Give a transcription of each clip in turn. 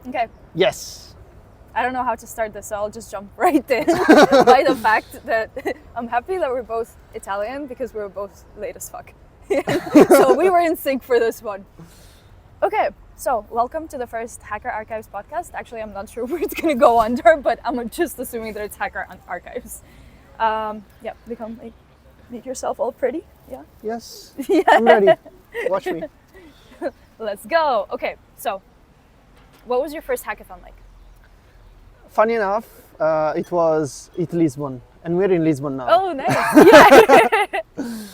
Okay. Yes. I don't know how to start this, so I'll just jump right in by the fact that I'm happy that we're both Italian because we were both late as fuck. So we were in sync for this one. Okay, so welcome to the first Hacker Archives podcast. Actually, I'm not sure where it's going to go under, but I'm just assuming that it's Hacker Archives. Yeah, make yourself all pretty. Yeah. Yes. Yeah. I'm ready. Watch me. Let's go. Okay, so what was your first hackathon like? Funny enough, it was Lisbon, and we're in Lisbon now. Oh, nice. Yeah. It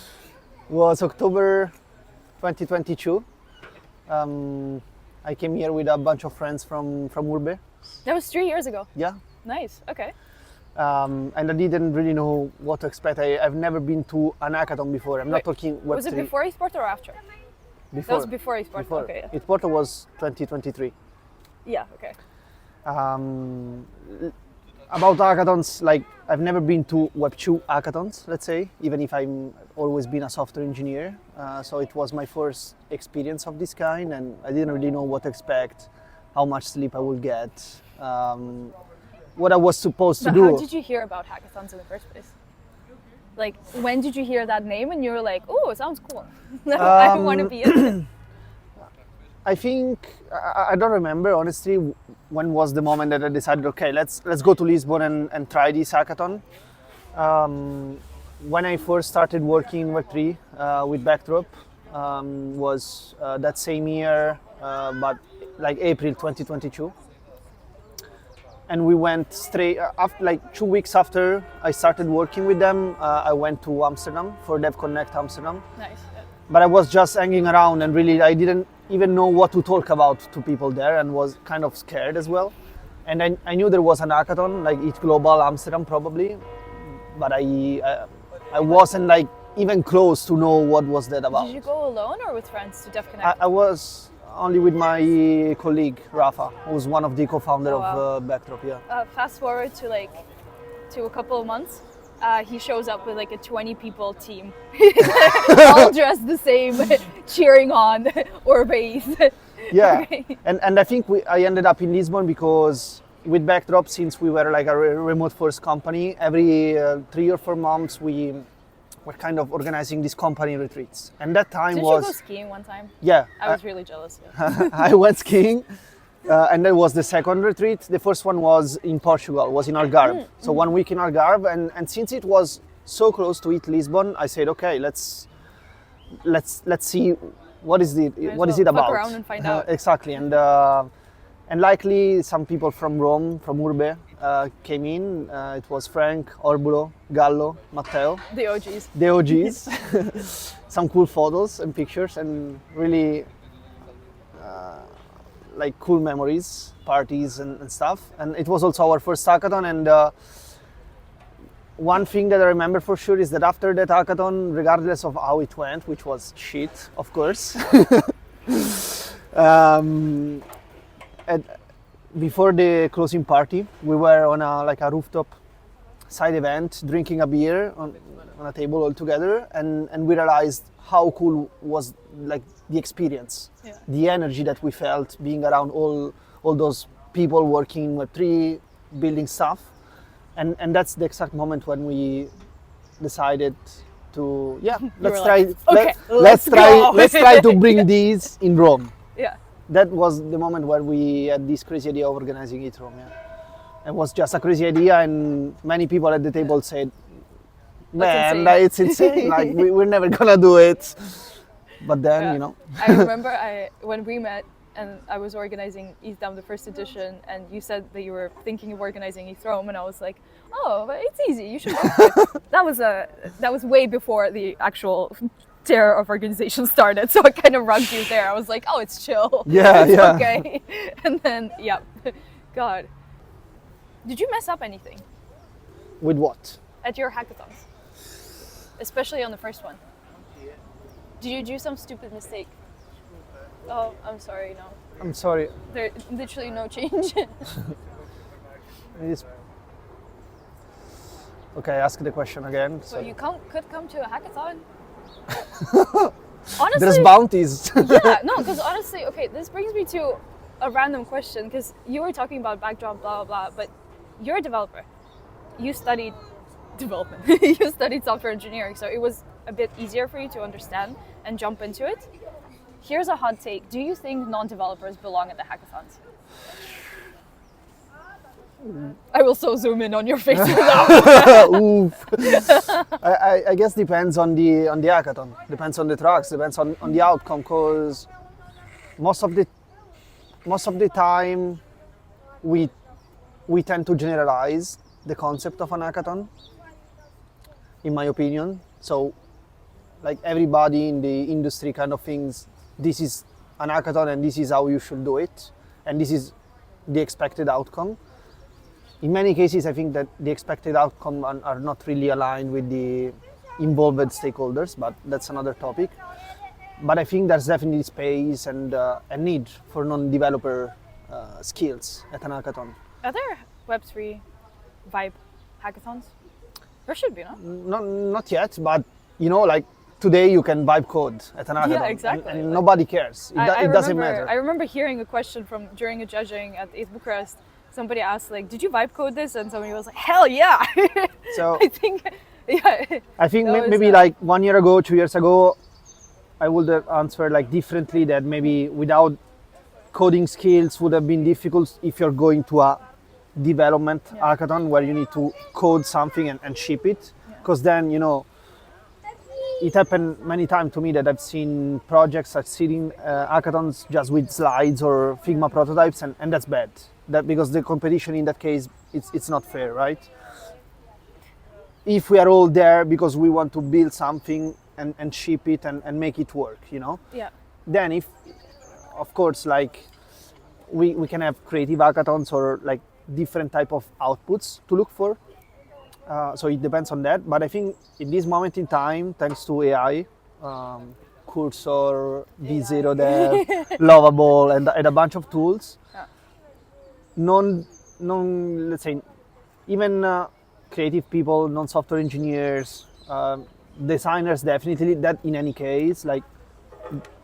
was October 2022. I came here with a bunch of friends from Urbe. That was 3 years ago. Yeah. Nice. Okay. And I didn't really know what to expect. I've never been to an hackathon before. I'm not talking Web3. Was it before eSport or after? Before. That was before eSport. Before. Okay. Yeah. eSport was 2023. Yeah. Okay. About hackathons, like I've never been to Web2 hackathons, let's say, even if I've always been a software engineer. So it was my first experience of this kind, and I didn't really know what to expect, how much sleep I would get, what I was supposed to do. How did you hear about hackathons in the first place? Like, when did you hear that name and you were like, oh, it sounds cool. I want to be in it. I think I don't remember honestly when was the moment that I decided, okay, let's go to Lisbon and try this hackathon. When I first started working in Web3 with Backdrop was that same year, but like April 2022. And we went straight after, like 2 weeks after I started working with them. I went to Amsterdam for Dev Connect Amsterdam. Nice. Yeah. But I was just hanging around, and really I didn't even know what to talk about to people there, and was kind of scared as well. And I knew there was an hackathon, like ETH Global Amsterdam probably, but I wasn't like even close to know what was that about. Did you go alone or with friends to Dev Connect? I was only with my colleague Rafa, who's one of the co-founder Oh, wow. of Backdrop. Yeah. Fast forward to a couple of months. He shows up with like a 20 people team, all dressed the same, cheering on Urbe. Yeah, Okay. and I think I ended up in Lisbon because with Backdrop, since we were like a remote first company, every 3 or 4 months we were kind of organizing these company retreats. And that time Did was... you go skiing one time? Yeah. I was really jealous. Yeah. I went skiing, and that was the second retreat. The first one was in Portugal, was in Algarve. So 1 week in Algarve, and since it was so close to ETH Lisbon, I said, okay, let's see what is it about. Fuck around and find out. Exactly, and likely some people from Rome, from Urbe, came in. It was Frank, Orbulo, Gallo, Matteo. The OGs. The OGs. Some cool photos and pictures, and really like cool memories, parties and stuff. And it was also our first hackathon, and one thing that I remember for sure is that after that hackathon, regardless of how it went, which was shit, of course, before the closing party, we were on a rooftop side event, drinking a beer on a table all together, and we realized how cool was like the experience, Yeah. the energy that we felt being around all those people working in Web3, building stuff, and that's the exact moment when we decided to let's try to bring these in Rome. Yeah. That was the moment where we had this crazy idea of organizing it Rome. Yeah. It was just a crazy idea, and many people at the table said, man, insane." it's insane, like we're never gonna do it. But then, Yeah. you know. I remember when we met and I was organizing ETH Down the first edition, and you said that you were thinking of organizing ETH Rome, and I was like, oh, but it's easy, you should go for it. That was way before the actual terror of organization started, so I kind of rugged you there. I was like, oh, it's chill. Yeah, It's yeah. okay. And then, yeah, God. Did you mess up anything With what? at your hackathons? Especially on the first one. Did you do some stupid mistake? Oh, I'm sorry, no. I'm sorry. There's literally no change. It is... Okay, ask the question again. So Sorry. you could come to a hackathon. Honestly, There's bounties. yeah, no, because honestly, okay, this brings me to a random question, because you were talking about backdrop, blah, blah, blah, but you're a developer. You studied development. You studied software engineering, so it was a bit easier for you to understand and jump into it. Here's a hot take. Do you think non-developers belong at the hackathons? I will so zoom in on your face with that. Oof. I guess depends on the hackathon. Depends on the tracks. Depends on the outcome. Because most of the time we tend to generalize the concept of an hackathon, in my opinion. So like everybody in the industry kind of thinks this is an hackathon and this is how you should do it, and this is the expected outcome. In many cases, I think that the expected outcome are not really aligned with the involved stakeholders, but that's another topic. But I think there's definitely space and a need for non-developer skills at an hackathon. Are there Web3 vibe hackathons? There should be, no? Not yet, but like today you can vibe code at an hackathon. Yeah, exactly. And nobody cares. It doesn't matter. I remember hearing a question during a judging at ETH Bucharest. Somebody asked, like, did you vibe code this? And somebody was like, hell yeah! So I think maybe like 1 year ago, 2 years ago, I would have answered like differently, that maybe without coding skills would have been difficult if you're going to a development hackathon where you need to code something and ship it. Because then, it happened many times to me that I've seen projects succeeding hackathons just with slides or Figma prototypes, and that's bad. That because the competition in that case, it's not fair, right? If we are all there because we want to build something and ship it and make it work, Yeah. Then if, of course, like we can have creative hackathons or like different type of outputs to look for. So it depends on that. But I think in this moment in time, thanks to AI, Cursor, V0 Dev, Lovable, and a bunch of tools, let's say, even creative people, non-software engineers, designers, definitely, that in any case, like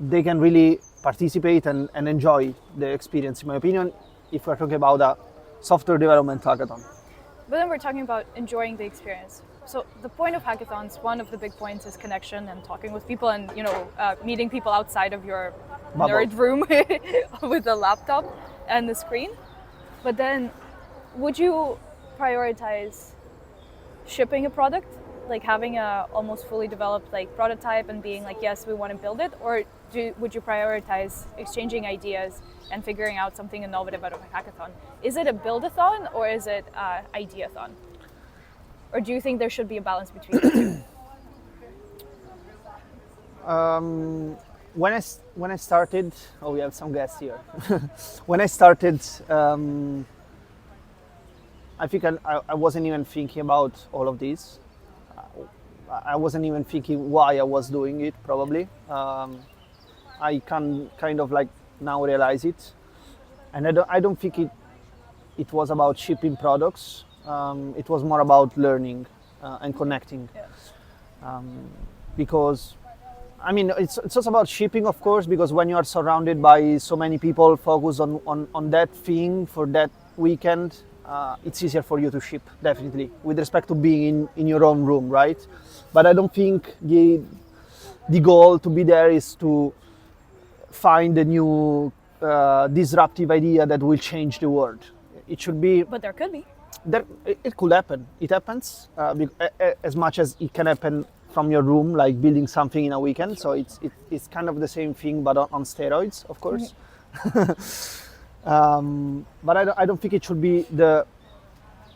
they can really participate and enjoy the experience, in my opinion, if we're talking about a software development hackathon. But then we're talking about enjoying the experience. So the point of hackathons, one of the big points is connection and talking with people and, meeting people outside of your Bubble. nerd room with the laptop and the screen. But then would you prioritize shipping a product, like having a almost fully developed like prototype and being like, yes, we want to build it? Or would you prioritize exchanging ideas and figuring out something innovative out of a hackathon? Is it a build-a-thon or is it an idea-thon? Or do you think there should be a balance between the two? When I started, we have some guests here. When I started, I think I wasn't even thinking about all of this. I wasn't even thinking why I was doing it, probably. I can kind of like now realize it. And I don't think it was about shipping products. It was more about learning and connecting. Yeah. Because, I mean, it's also about shipping, of course, because when you are surrounded by so many people focused on that thing for that weekend, it's easier for you to ship, definitely, with respect to being in your own room, right? But I don't think the goal to be there is to find a new disruptive idea that will change the world. It should be... But there could be. It could happen. It happens as much as it can happen from your room, like building something in a weekend. So it's kind of the same thing, but on steroids, of course. But I don't think it should be the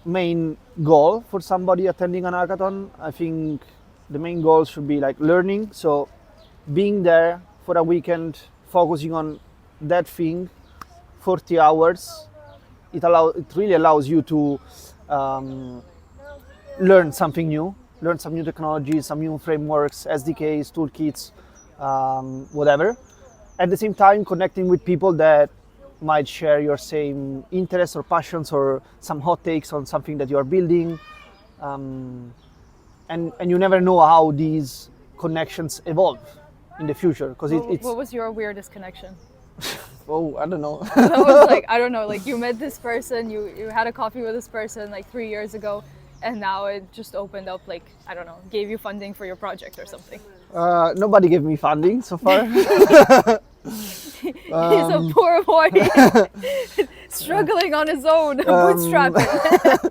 main goal for somebody attending an hackathon. I think the main goal should be like learning. So being there for a weekend, focusing on that thing, 40 hours, it really allows you to learn something new, learn some new technologies, some new frameworks, SDKs, toolkits, whatever. At the same time, connecting with people that might share your same interests or passions or some hot takes on something that you are building. And you never know how these connections evolve in the future. Because What was your weirdest connection? Oh, I don't know. That was like, I don't know, like you met this person, you had a coffee with this person like 3 years ago, and now it just opened up, like, I don't know, gave you funding for your project or something. Nobody gave me funding so far. He's a poor boy, struggling on his own, bootstrapping.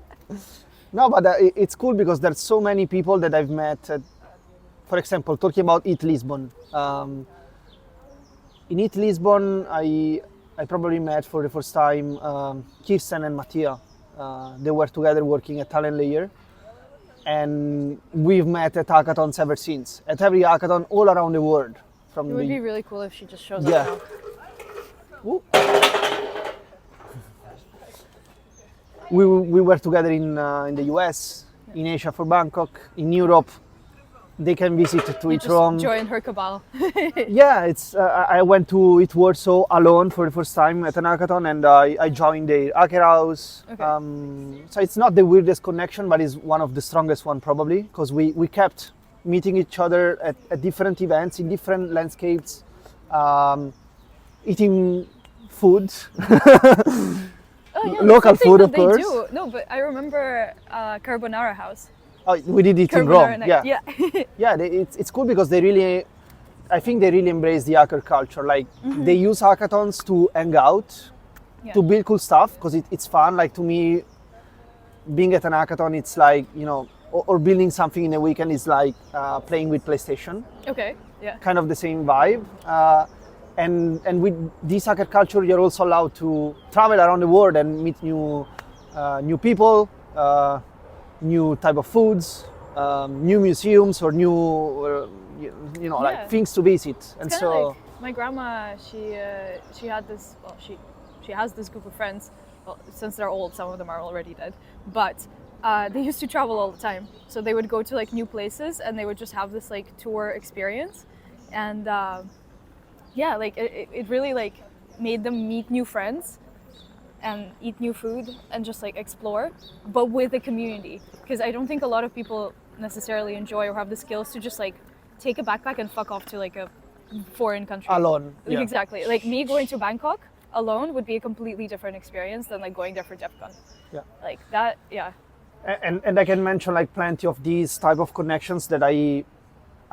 No, but it's cool because there's so many people that I've met. For example, talking about Eat Lisbon. In Eat Lisbon, I probably met for the first time Kirsten and Mattia. They were together working at Talent Layer. And we've met at hackathons ever since. At every hackathon all around the world. It would be really cool if she just shows Yeah. up now. Ooh. We were together in the US, in Asia for Bangkok, in Europe. They can visit to You each just room. join her cabal. Yeah, it's. I went to It Warsaw alone for the first time at an hackathon, and I joined the hacker house. Okay. So it's not the weirdest connection, but it's one of the strongest one probably, because we kept meeting each other at different events in different landscapes, eating food. Oh, yeah, Local something food, that of they course. do. No, but I remember Carbonara House. Oh, we did it in Carbonara Rome. night. Yeah, Yeah. yeah. It's cool because they really, I think they really embrace the hacker culture. Like they use hackathons to hang out, Yeah. to build cool stuff because it's fun. Like to me, being at an hackathon, it's like or building something in a weekend is like playing with PlayStation. Okay. Yeah. Kind of the same vibe. And with this hacker culture, you're also allowed to travel around the world and meet new people, new type of foods, new museums, or new like Yeah. things to visit. And It's so kind of like my grandma. She had this. Well, she has this group of friends. Well, since they're old, some of them are already dead. But they used to travel all the time. So they would go to like new places, and they would just have this like tour experience, and yeah, like it really like made them meet new friends and eat new food and just like explore, but with a community. Because I don't think a lot of people necessarily enjoy or have the skills to just like take a backpack and fuck off to like a foreign country alone. Like, Yeah. exactly. Like me going to Bangkok alone would be a completely different experience than like going there for DevCon. Yeah. Like that, yeah. And I can mention like plenty of these type of connections that I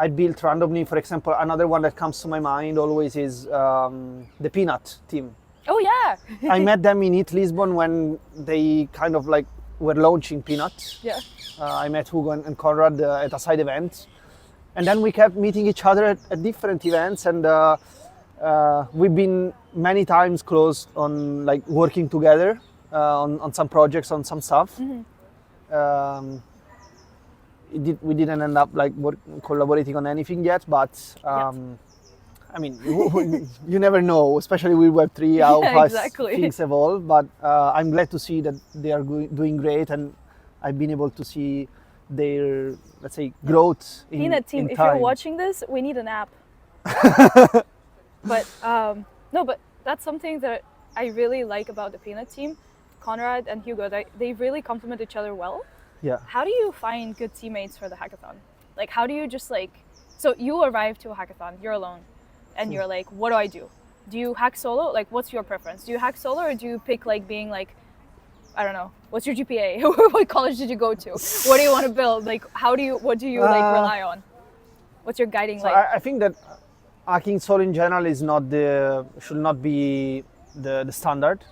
built randomly. For example, another one that comes to my mind always is the Peanut team. Oh yeah. I met them in Eat Lisbon when they kind of like were launching Peanut. Yeah. I met Hugo and Conrad at a side event, and then we kept meeting each other at different events, and we've been many times close on like working together on some projects, on some stuff. We didn't end up like collaborating on anything yet, but I mean, you never know, especially with Web3 how Yeah, fast exactly. things evolve. But I'm glad to see that they are doing great, and I've been able to see their, let's say, growth in Peanut team, in if time. you're watching this, we need an app. But no, but that's something that I really like about the Peanut team. Conrad and Hugo, they really complement each other well. Yeah. How do you find good teammates for the hackathon? Like, how do you just like, so you arrive to a hackathon, you're alone, and you're like, what do I do? Do you hack solo? Like, what's your preference? Do you hack solo, or do you pick like being like, I don't know, what's your GPA? What college did you go to? What do you want to build? Like, what do you like rely on? What's your guiding So light? I think that hacking solo in general should not be the standard.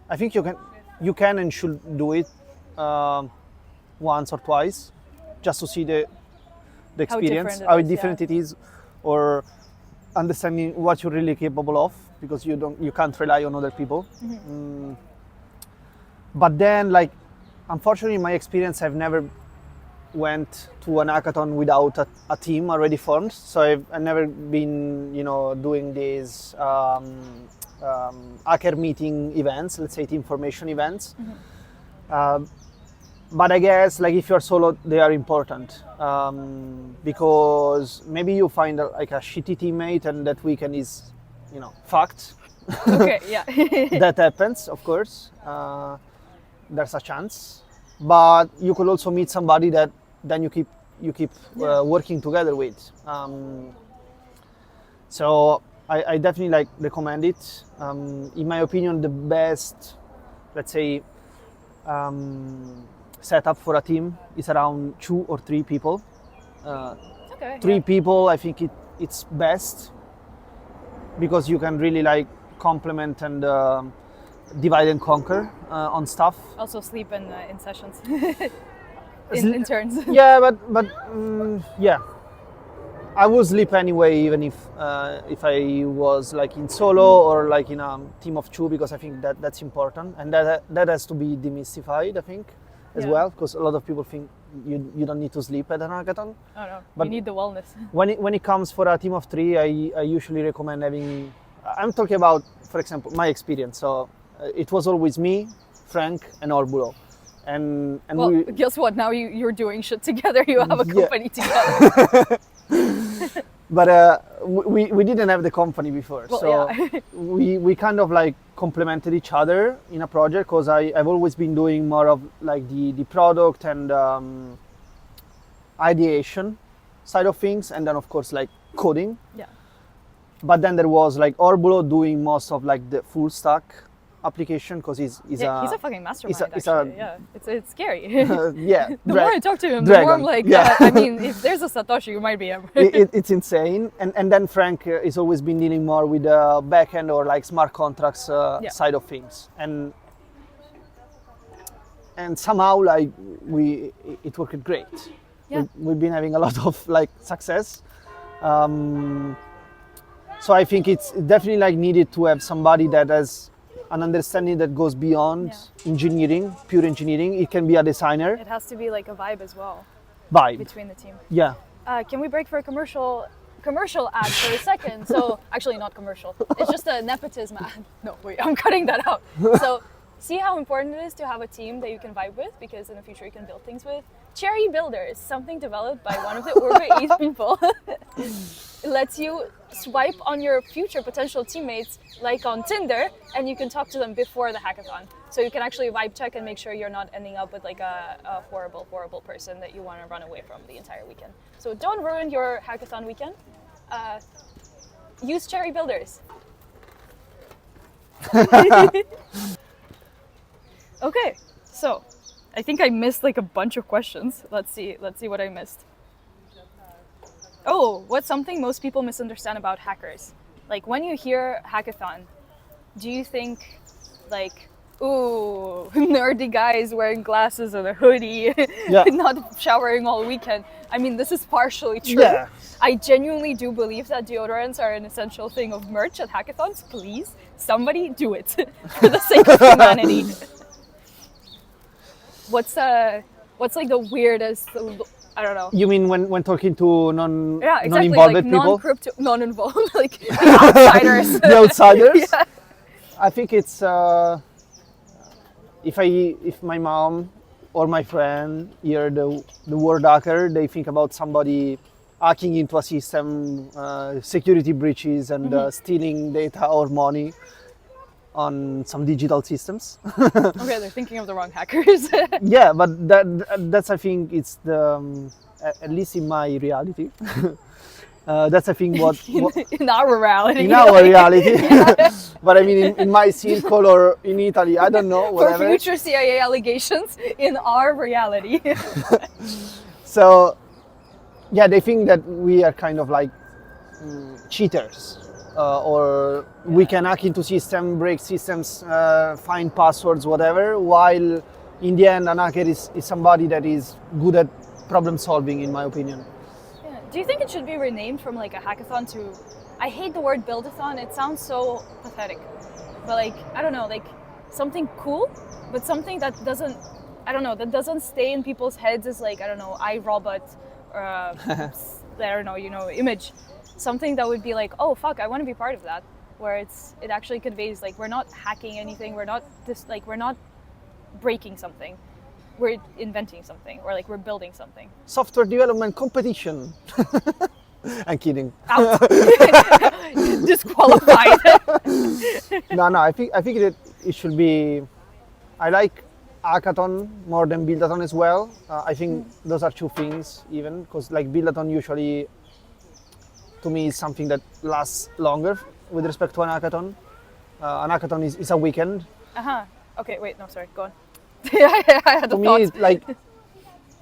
I think you can and should do it once or twice, just to see the experience, how different it is, or understanding what you're really capable of, because you can't rely on other people. But then, like, unfortunately, in my experience, I've never went to an hackathon without a team already formed. So I've never been, doing these hacker meeting events, let's say team formation events. But I guess, like, if you're solo, they are important, because maybe you find like a shitty teammate and that weekend is, fucked. Okay, yeah. That happens, of course. There's a chance, but you could also meet somebody that then you keep working together with. So I definitely like recommend it. In my opinion, the best, let's say, setup for a team is around 2 or 3 people. Okay. Three Yeah. people, I think it's best because you can really like complement and divide and conquer on stuff. Also sleep in sessions. in turns. Yeah, but yeah, I would sleep anyway, even if I was like in solo or like in a team of 2, because I think that's important, and that has to be demystified, I think, as Yeah. well, because a lot of people think you don't need to sleep at an hackathon. Oh no, But you need the wellness. When it comes for a team of 3, I usually recommend having. I'm talking about, for example, my experience. So it was always me, Frank, and Orbulo, and Well, we. guess what? Now you're doing shit together. You have a Yeah. company together. But we didn't have the company before, Well, so yeah. we kind of like complemented each other in a project, because I've always been doing more of like the product and ideation side of things, and then of course like coding. Yeah. But then there was like Orbulo doing most of like the full stack application, because he's He's a fucking mastermind. he's actually. Yeah, it's scary. yeah. The more I talk to him, the Dragon. more I'm like, Yeah. I mean, if there's a Satoshi, you might be him. It's insane, and then Frank has always been dealing more with the backend or like smart contracts Yeah. side of things, and somehow like it worked great. Yeah. We've been having a lot of like success. So I think it's definitely like needed to have somebody that has an understanding that goes beyond engineering, pure engineering. It can be a designer It has to be like a vibe as well vibe. between the team. Yeah. Can we break for a commercial ad for a second? So actually not commercial. It's just a nepotism ad. No, wait, I'm cutting that out. So see how important it is to have a team that you can vibe with, because in the future you can build things with. Cherry Builders, something developed by one of the Urbe.eth people. It lets you swipe on your future potential teammates like on Tinder, and you can talk to them before the hackathon. So you can actually vibe check and make sure you're not ending up with like a horrible, horrible person that you want to run away from the entire weekend. So don't ruin your hackathon weekend. Use Cherry Builders. Okay, so I think I missed like a bunch of questions. Let's see what I missed. Oh, what's something most people misunderstand about hackers? Like when you hear hackathon, do you think like, ooh, nerdy guys wearing glasses and a hoodie, Yeah. not showering all weekend? I mean, this is partially true. Yeah. I genuinely do believe that deodorants are an essential thing of merch at hackathons. Please, somebody do it for the sake of humanity. What's like the weirdest? I don't know. You mean when talking to Yeah, exactly. non-involved Like people? non-crypto, non-involved, like the outsiders. The outsiders? Yeah. I think it's if my mom or my friend hear the word hacker, they think about somebody hacking into a system, security breaches, and stealing data or money on some digital systems. Okay, they're thinking of the wrong hackers. Yeah, but that's I think it's the at least in my reality. That's I think what in our reality. in our reality. But I mean in my circle or in Italy, I don't know, For whatever. future CIA allegations, in our reality. So yeah, they think that we are kind of like cheaters. Or we can hack into system, break systems, find passwords, whatever, while in the end an hacker is somebody that is good at problem solving, in my opinion. Yeah. Do you think it should be renamed from like a hackathon to, I hate the word build-a-thon, it sounds so pathetic, but like, I don't know, like something cool, but something that doesn't, I don't know, that doesn't stay in people's heads as like, I don't know, iRobot, or I don't know, image. Something that would be like, oh fuck, I want to be part of that, where it actually conveys like we're not hacking anything, we're not breaking something, we're inventing something, or like we're building something. Software development competition. I'm kidding. Out. Disqualified. No, I think it should be. I like hackathon more than buildathon as well. I think those are two things even, because like buildathon usually to me is something that lasts longer with respect to an hackathon. An hackathon is a weekend. Okay, wait, no, sorry, go on. I had a To me, thought. it's like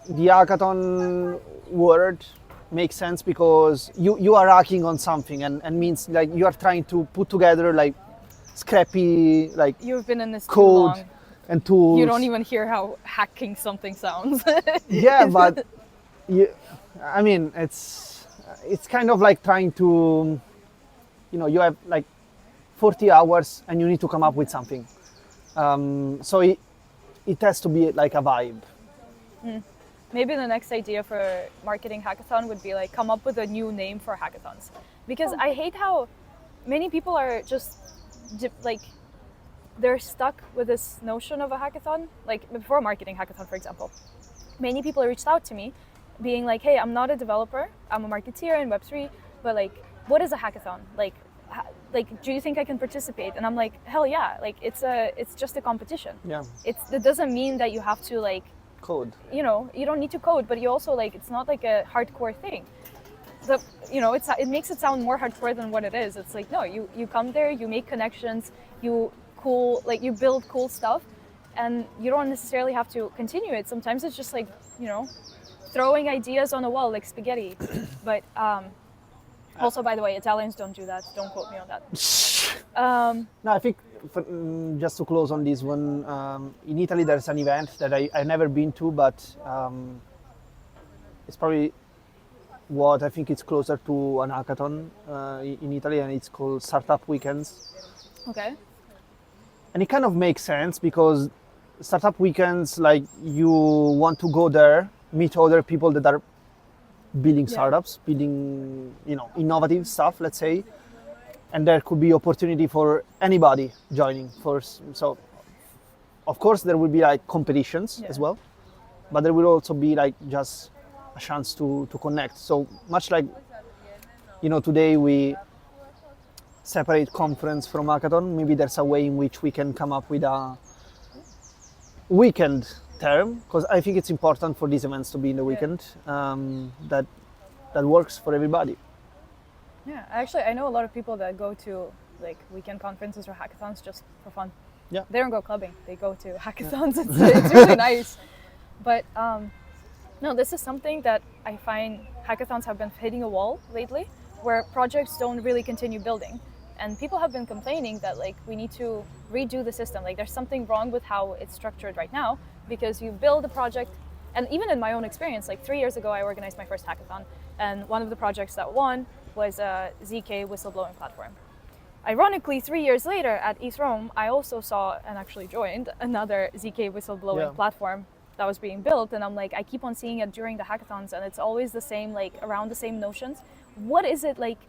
the hackathon word makes sense because you are hacking on something and means like you are trying to put together like scrappy like You've been in this too code long. and tools. You don't even hear how hacking something sounds. Yeah, but I mean, it's kind of like trying to, you have like 40 hours and you need to come up with something. So it has to be like a vibe. Maybe the next idea for marketing hackathon would be like come up with a new name for hackathons, because I hate how many people are just like they're stuck with this notion of a hackathon. Like before marketing hackathon, for example, many people reached out to me being like, hey, I'm not a developer, I'm a marketeer in Web3, but like what is a hackathon? Like do you think I can participate? And I'm like, hell yeah, like it's just a competition. Yeah. It doesn't mean that you have to like Code. you don't need to code, but you also like it's not like a hardcore thing. It makes it sound more hardcore than what it is. It's like, no, you come there, you make connections, you build cool stuff, and you don't necessarily have to continue it. Sometimes it's just like, throwing ideas on a wall like spaghetti. But also, by the way, Italians don't do that. Don't quote me on that. No, I think just to close on this one, in Italy there's an event that I've never been to, but it's probably what I think it's closer to an hackathon in Italy, and it's called Startup Weekends. Okay. And it kind of makes sense because Startup Weekends, like you want to go there, meet other people that are building startups, building innovative stuff, let's say. And there could be opportunity for anybody joining first. So, of course, there will be like competitions as well, but there will also be like just a chance to connect. So much like, today we separate conference from hackathon, maybe there's a way in which we can come up with a weekend term, because I think it's important for these events to be in the weekend, that works for everybody. Yeah, actually, I know a lot of people that go to like weekend conferences or hackathons just for fun. Yeah. They don't go clubbing; they go to hackathons. Yeah. It's really nice. But no, this is something that I find hackathons have been hitting a wall lately, where projects don't really continue building, and people have been complaining that like we need to redo the system. Like there's something wrong with how it's structured right now, because you build a project. And even in my own experience, like 3 years ago, I organized my first hackathon, and one of the projects that won was a ZK whistleblowing platform. Ironically, 3 years later at ETH Rome, I also saw and actually joined another ZK whistleblowing platform that was being built. And I'm like, I keep on seeing it during the hackathons, and it's always the same, like around the same notions. What is it like?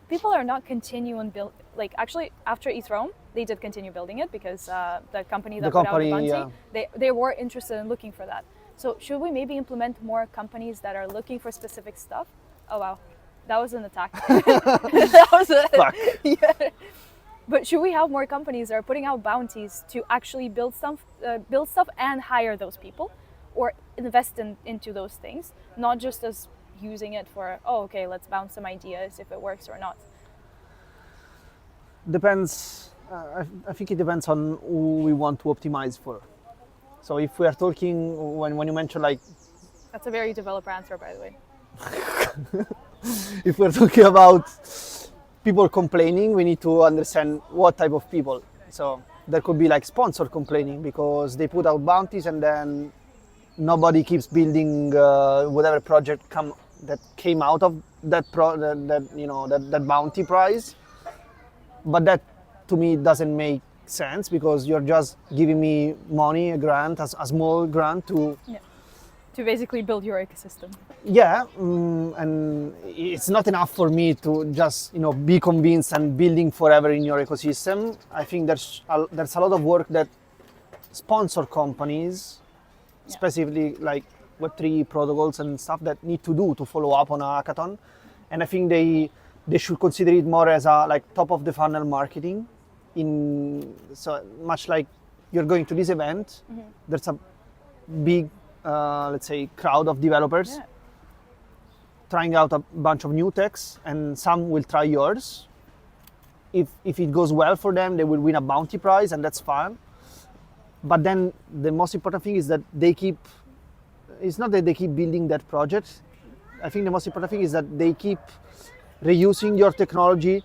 People are not continuing build. Like actually, after ETH Rome, they did continue building it because the company that put out the bounty, they were interested in looking for that. So should we maybe implement more companies that are looking for specific stuff? Oh wow, that was an attack. That was a Fuck. Yeah. But should we have more companies that are putting out bounties to actually build stuff and hire those people, or invest into those things, not just as using it for okay, let's bounce some ideas if it works or not? Depends. I think it depends on who we want to optimize for. So if we are talking, when you mention like... That's a very developer answer, by the way. If we're talking about people complaining, we need to understand what type of people. So there could be like sponsor complaining because they put out bounties and then nobody keeps building whatever project that came out of that bounty prize. But that to me doesn't make sense because you're just giving me money, a grant, a small grant to basically build your ecosystem. Yeah, and it's not enough for me to just be convinced and building forever in your ecosystem. I think there's a lot of work that sponsor companies, specifically like Web3 protocols and stuff, that need to do to follow up on a hackathon, and I think they should consider it more as a like top of the funnel marketing. So much like you're going to this event, there's a big let's say crowd of developers trying out a bunch of new techs, and some will try yours, if it goes well for them, they will win a bounty prize, and that's fun. But then the most important thing is that it's not that they keep building that project. I think the most important thing is that they keep reusing your technology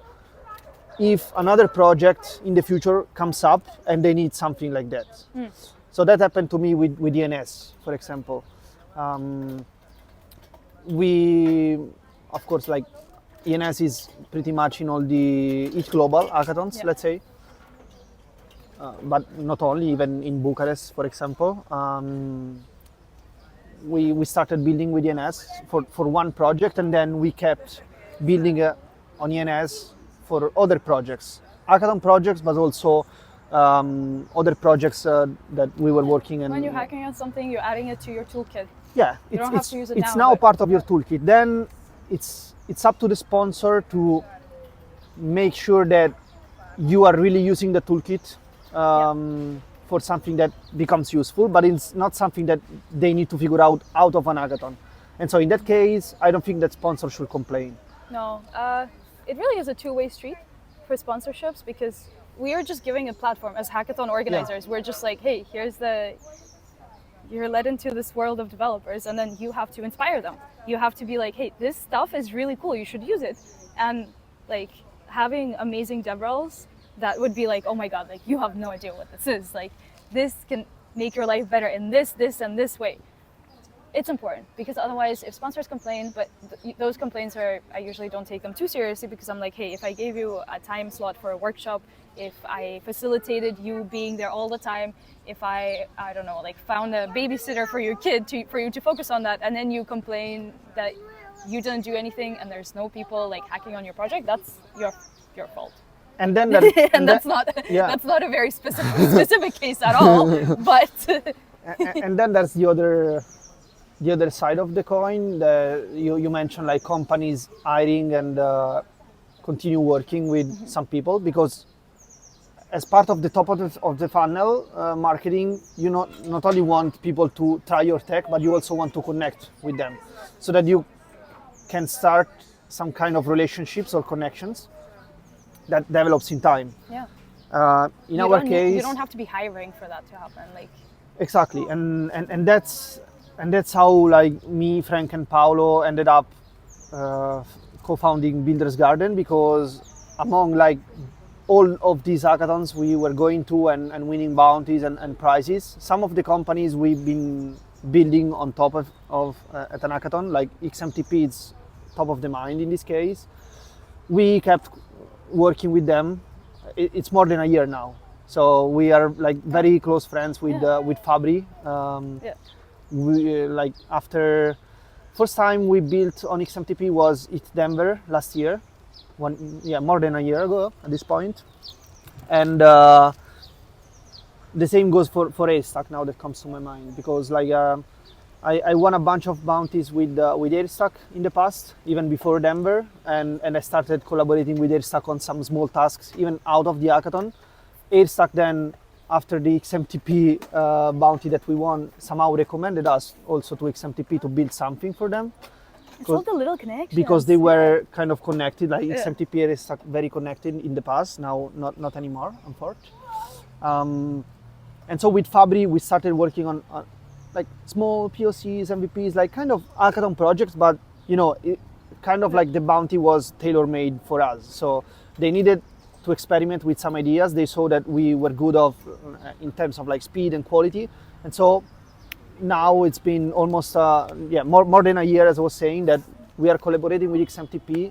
if another project in the future comes up and they need something like that. So that happened to me with ENS, for example. We, of course, like ENS is pretty much in all the Eat Global hackathons, let's say. But not only, even in Bucharest, for example. We started building with ENS for one project, and then we kept building on ENS for other projects, hackathon projects, but also other projects that we were working on. When you're hacking on something, you're adding it to your toolkit. Yeah, you don't have to use it it's now now part of your toolkit. Then it's up to the sponsor to make sure that you are really using the toolkit for something that becomes useful, but it's not something that they need to figure out of an hackathon. And so in that case, I don't think that sponsors should complain. No, it really is a two-way street for sponsorships, because we are just giving a platform as hackathon organizers. We're just like, hey, you're led into this world of developers, and then you have to inspire them. You have to be like, hey, this stuff is really cool, you should use it. And like having amazing dev roles that would be like, oh my God, like you have no idea what this is. Like this can make your life better in this, and this way. It's important, because otherwise if sponsors complain, but those complaints I usually don't take them too seriously, because I'm like, hey, if I gave you a time slot for a workshop, if I facilitated you being there all the time, if I don't know, like found a babysitter for your kid for you to focus on that, and then you complain that you didn't do anything and there's no people like hacking on your project, that's your fault. And then that's not a very specific case at all. But and then there's the other side of the coin. You mentioned like companies hiring and continue working with some people, because as part of the top of the funnel marketing, you not only want people to try your tech, but you also want to connect with them so that you can start some kind of relationships or connections that develops in time. Yeah. In our case, you don't have to be hiring for that to happen. Like exactly, and that's how like me, Frank, and Paolo ended up co-founding Builders Garden, because among like all of these hackathons we were going to and winning bounties and prizes, some of the companies we've been building on top of at an hackathon, like XMTP is top of the mind in this case. We kept working with them. It's more than a year now, so we are like very close friends with Fabri. We like after first time we built on XMTP was at Denver last year, more than a year ago at this point, and the same goes for Airstack now that comes to my mind, because like I won a bunch of bounties with Airstack in the past, even before Denver, and I started collaborating with Airstack on some small tasks even out of the hackathon. Airstack then, after the XMTP bounty that we won, somehow recommended us also to XMTP to build something for them. It's all the little connections. Because they were kind of connected, like XMTP is very connected in the past, now not anymore, unfortunately. And so with Fabri, we started working on like small POCs, MVPs, like kind of hackathon projects, but like the bounty was tailor-made for us. So they needed to experiment with some ideas. They saw that we were good in terms of like speed and quality, and so now it's been almost more than a year, as I was saying, that we are collaborating with XMTP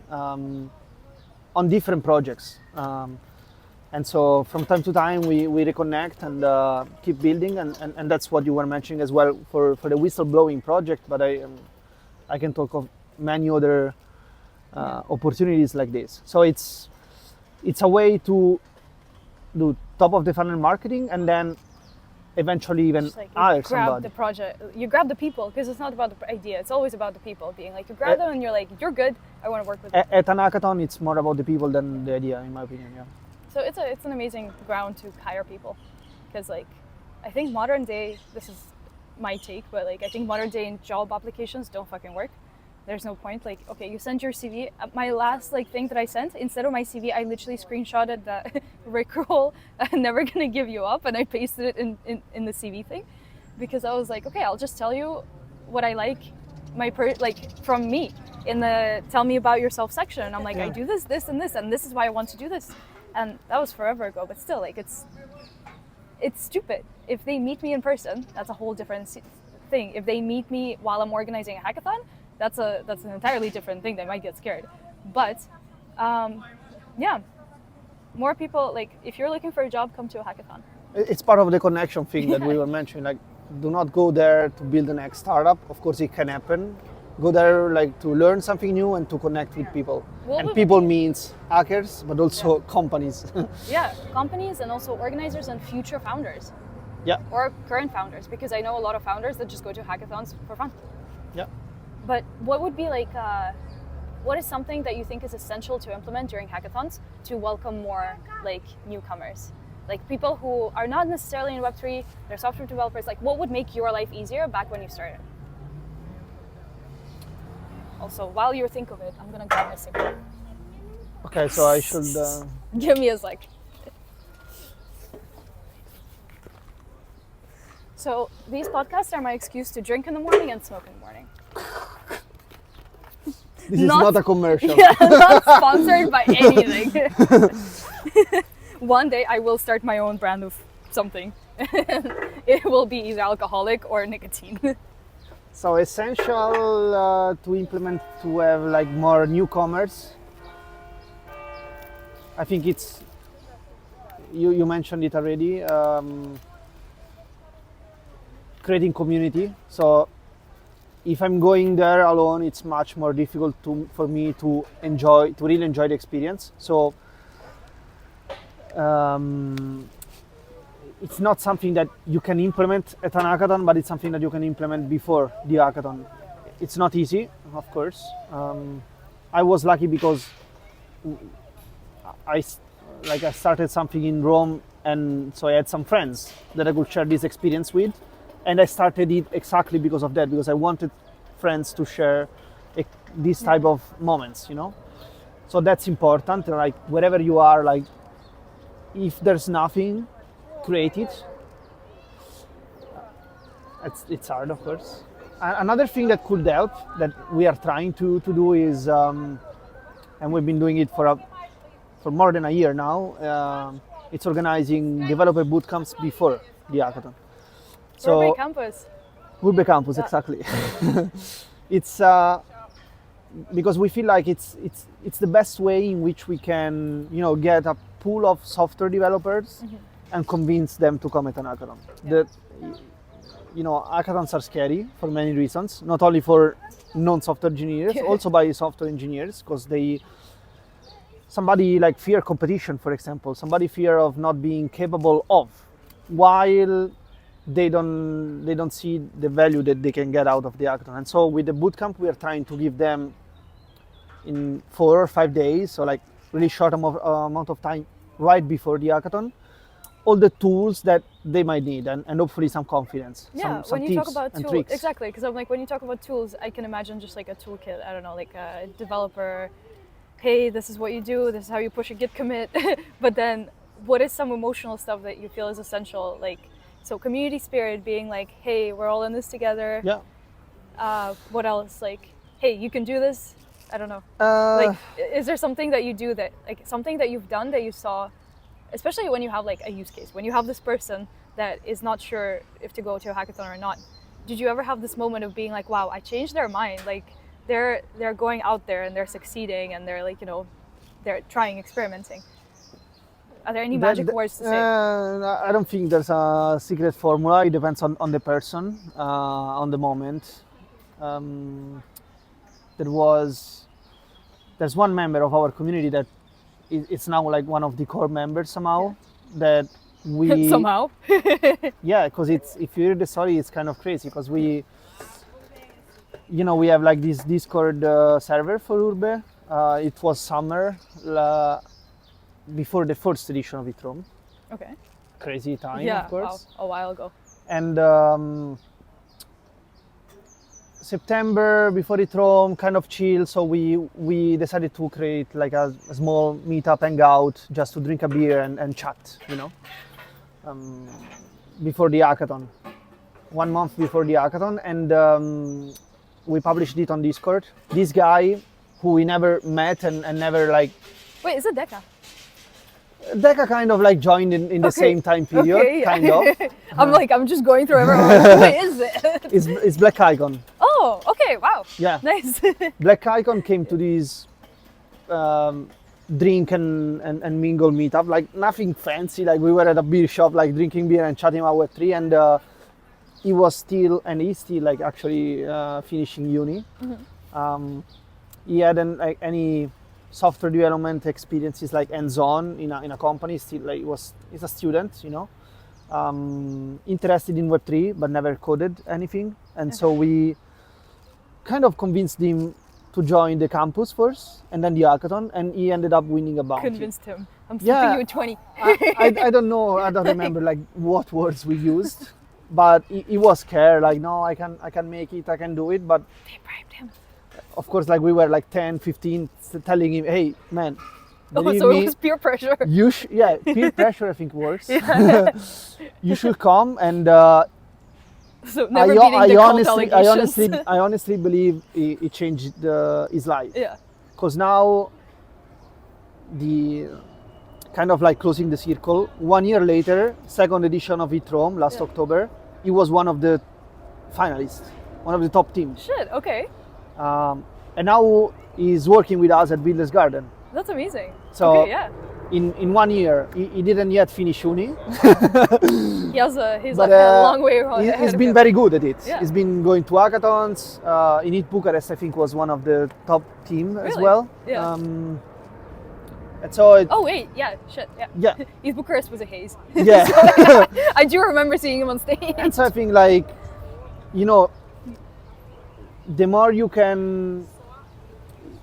on different projects, and so from time to time we reconnect and keep building, and that's what you were mentioning as well for the whistleblowing project. But I can talk of many other opportunities like this. So it's a way to do top of the funnel marketing, and then eventually even hire somebody. The project, you grab the people, because it's not about the idea, it's always about the people, being like, you grab them and you're like, you're good, I want to work with you. At an hackathon, it's more about the people than the idea, in my opinion. Yeah. So it's an amazing ground to hire people, because like I think modern day, this is my take, but like I think modern day job applications don't fucking work. there's no point. Like, okay, you send your CV. My last like thing that I sent, instead of my CV, I literally screenshotted the Rickroll, I'm never gonna give you up, and I pasted it in the CV thing, because I was like, okay, I'll just tell you what I like, from me in the tell me about yourself section. And I'm like, I do this, this, and this, and this is why I want to do this. And that was forever ago, but still, like, it's stupid. If they meet me in person, that's a whole different thing. If they meet me while I'm organizing a hackathon, that's an entirely different thing. They might get scared. But yeah, more people, like, if you're looking for a job, come to a hackathon. It's part of the connection thing that we were mentioning. Like, do not go there to build the next startup. Of course, it can happen. Go there like to learn something new and to connect with people. And people means hackers, but also companies. Yeah, companies, and also organizers and future founders. Yeah. Or current founders, because I know a lot of founders that just go to hackathons for fun. Yeah. But what would be like, what is something that you think is essential to implement during hackathons to welcome more like newcomers? Like people who are not necessarily in Web3, they're software developers. Like, what would make your life easier back when you started? Also, while you think of it, I'm gonna grab my cigarette. Okay, so I should... Give me a sec. So these podcasts are my excuse to drink in the morning and smoke in the morning. This is not a commercial. Yeah, not sponsored by anything. One day I will start my own brand of something. It will be either alcoholic or nicotine. So essential to implement, to have like more newcomers. I think it's, you mentioned it already, creating community. So if I'm going there alone, it's much more difficult for me to really enjoy the experience. So it's not something that you can implement at an hackathon, but it's something that you can implement before the hackathon. It's not easy, of course. I was lucky because I started something in Rome, and so I had some friends that I could share this experience with, and I started it exactly because of that, because I wanted friends to share this type of moments, you know. So that's important. Like wherever you are, like if there's nothing, create it. It's hard, of course. Another thing that could help, that we are trying to do is, and we've been doing it for more than a year now, it's organizing developer bootcamps before the hackathon. So Urbe Campus. Urbe Campus, exactly. It's because we feel like it's the best way in which we can, you know, get a pool of software developers and convince them to come at an hackathon. Yeah. You know, hackathons are scary for many reasons, not only for non-software engineers, also by software engineers, because somebody like fear competition, for example, somebody fear of not being capable of, while they don't see the value that they can get out of the hackathon. And so with the bootcamp, we are trying to give them in 4 or 5 days, so like really short amount of time right before the hackathon, all the tools that they might need, and hopefully some confidence. Yeah, some when you tips talk about and tools, tricks. exactly, because I'm like, when you talk about tools, I can imagine just like a toolkit, I don't know, like a developer, hey, this is what you do, this is how you push a git commit, but then what is some emotional stuff that you feel is essential? Like, so community spirit, being like, hey, we're all in this together. Yeah. What else? Like, hey, you can do this. I don't know. Like, is there something that you do that, like something that you've done that you saw, especially when you have like a use case, when you have this person that is not sure if to go to a hackathon or not? Did you ever have this moment of being like, wow, I changed their mind? Like they're going out there and they're succeeding and they're like, you know, they're trying, experimenting. Are there any magic words to say? I don't think there's a secret formula. It depends on the person, on the moment. There's one member of our community that it's now like one of the core members somehow. That we somehow. Yeah, because if you read the story, it's kind of crazy, because we have like this Discord server for Urbe. It was summer. Before the first edition of Rome. Okay. Crazy time, yeah, of course. Wow, a while ago. And September before it Rome, kind of chill. So we decided to create like a small meetup, hangout, just to drink a beer and chat, before the hackathon. 1 month before the hackathon, and we published it on Discord. This guy, who we never met and never like, Wait, is it Deca? Deca kind of like joined in the same time period, Okay, yeah. kind of. I'm just going through everyone. Who is it? It's Black Icon. Oh, okay, wow. Yeah. Nice. Black Icon came to this drink and mingle meetup, like nothing fancy. Like we were at a beer shop, like drinking beer and chatting about Web3, and he was still, and he's still like actually finishing uni. He hadn't like any software development experiences like hands-on in a company. Still like he's a student, interested in Web3 but never coded anything, and so we kind of convinced him to join the campus first and then the hackathon, and he ended up winning a bounty. Convinced him. I'm Yeah. flipping you at 20. I don't know, I don't remember like what words we used, but he was scared, like, no, I can make it, I can do it. But They bribed him. of course, like we were like 10, 15, telling him, hey man, Oh, believe so me, it was peer pressure. peer pressure I think works. You should come, and So never beating the cult allegations. I honestly believe it changed his life. Yeah. Because now, the kind of like closing the circle, 1 year later, second edition of It Rome last October, he was one of the finalists, one of the top teams. Shit, okay. And now he's working with us at Builders Garden. That's amazing. So okay, yeah. in 1 year, he didn't yet finish uni. He's But, like a long way ahead he's of been him. very good at it. Yeah. He's been going to hackathons. In It Bucharest, I think, was one of the top team as Really? well. Yeah. And so it, Oh wait, yeah, shit, yeah. yeah, East Bucharest was a haze. yeah. I do remember seeing him on stage. And so I think like, the more you can,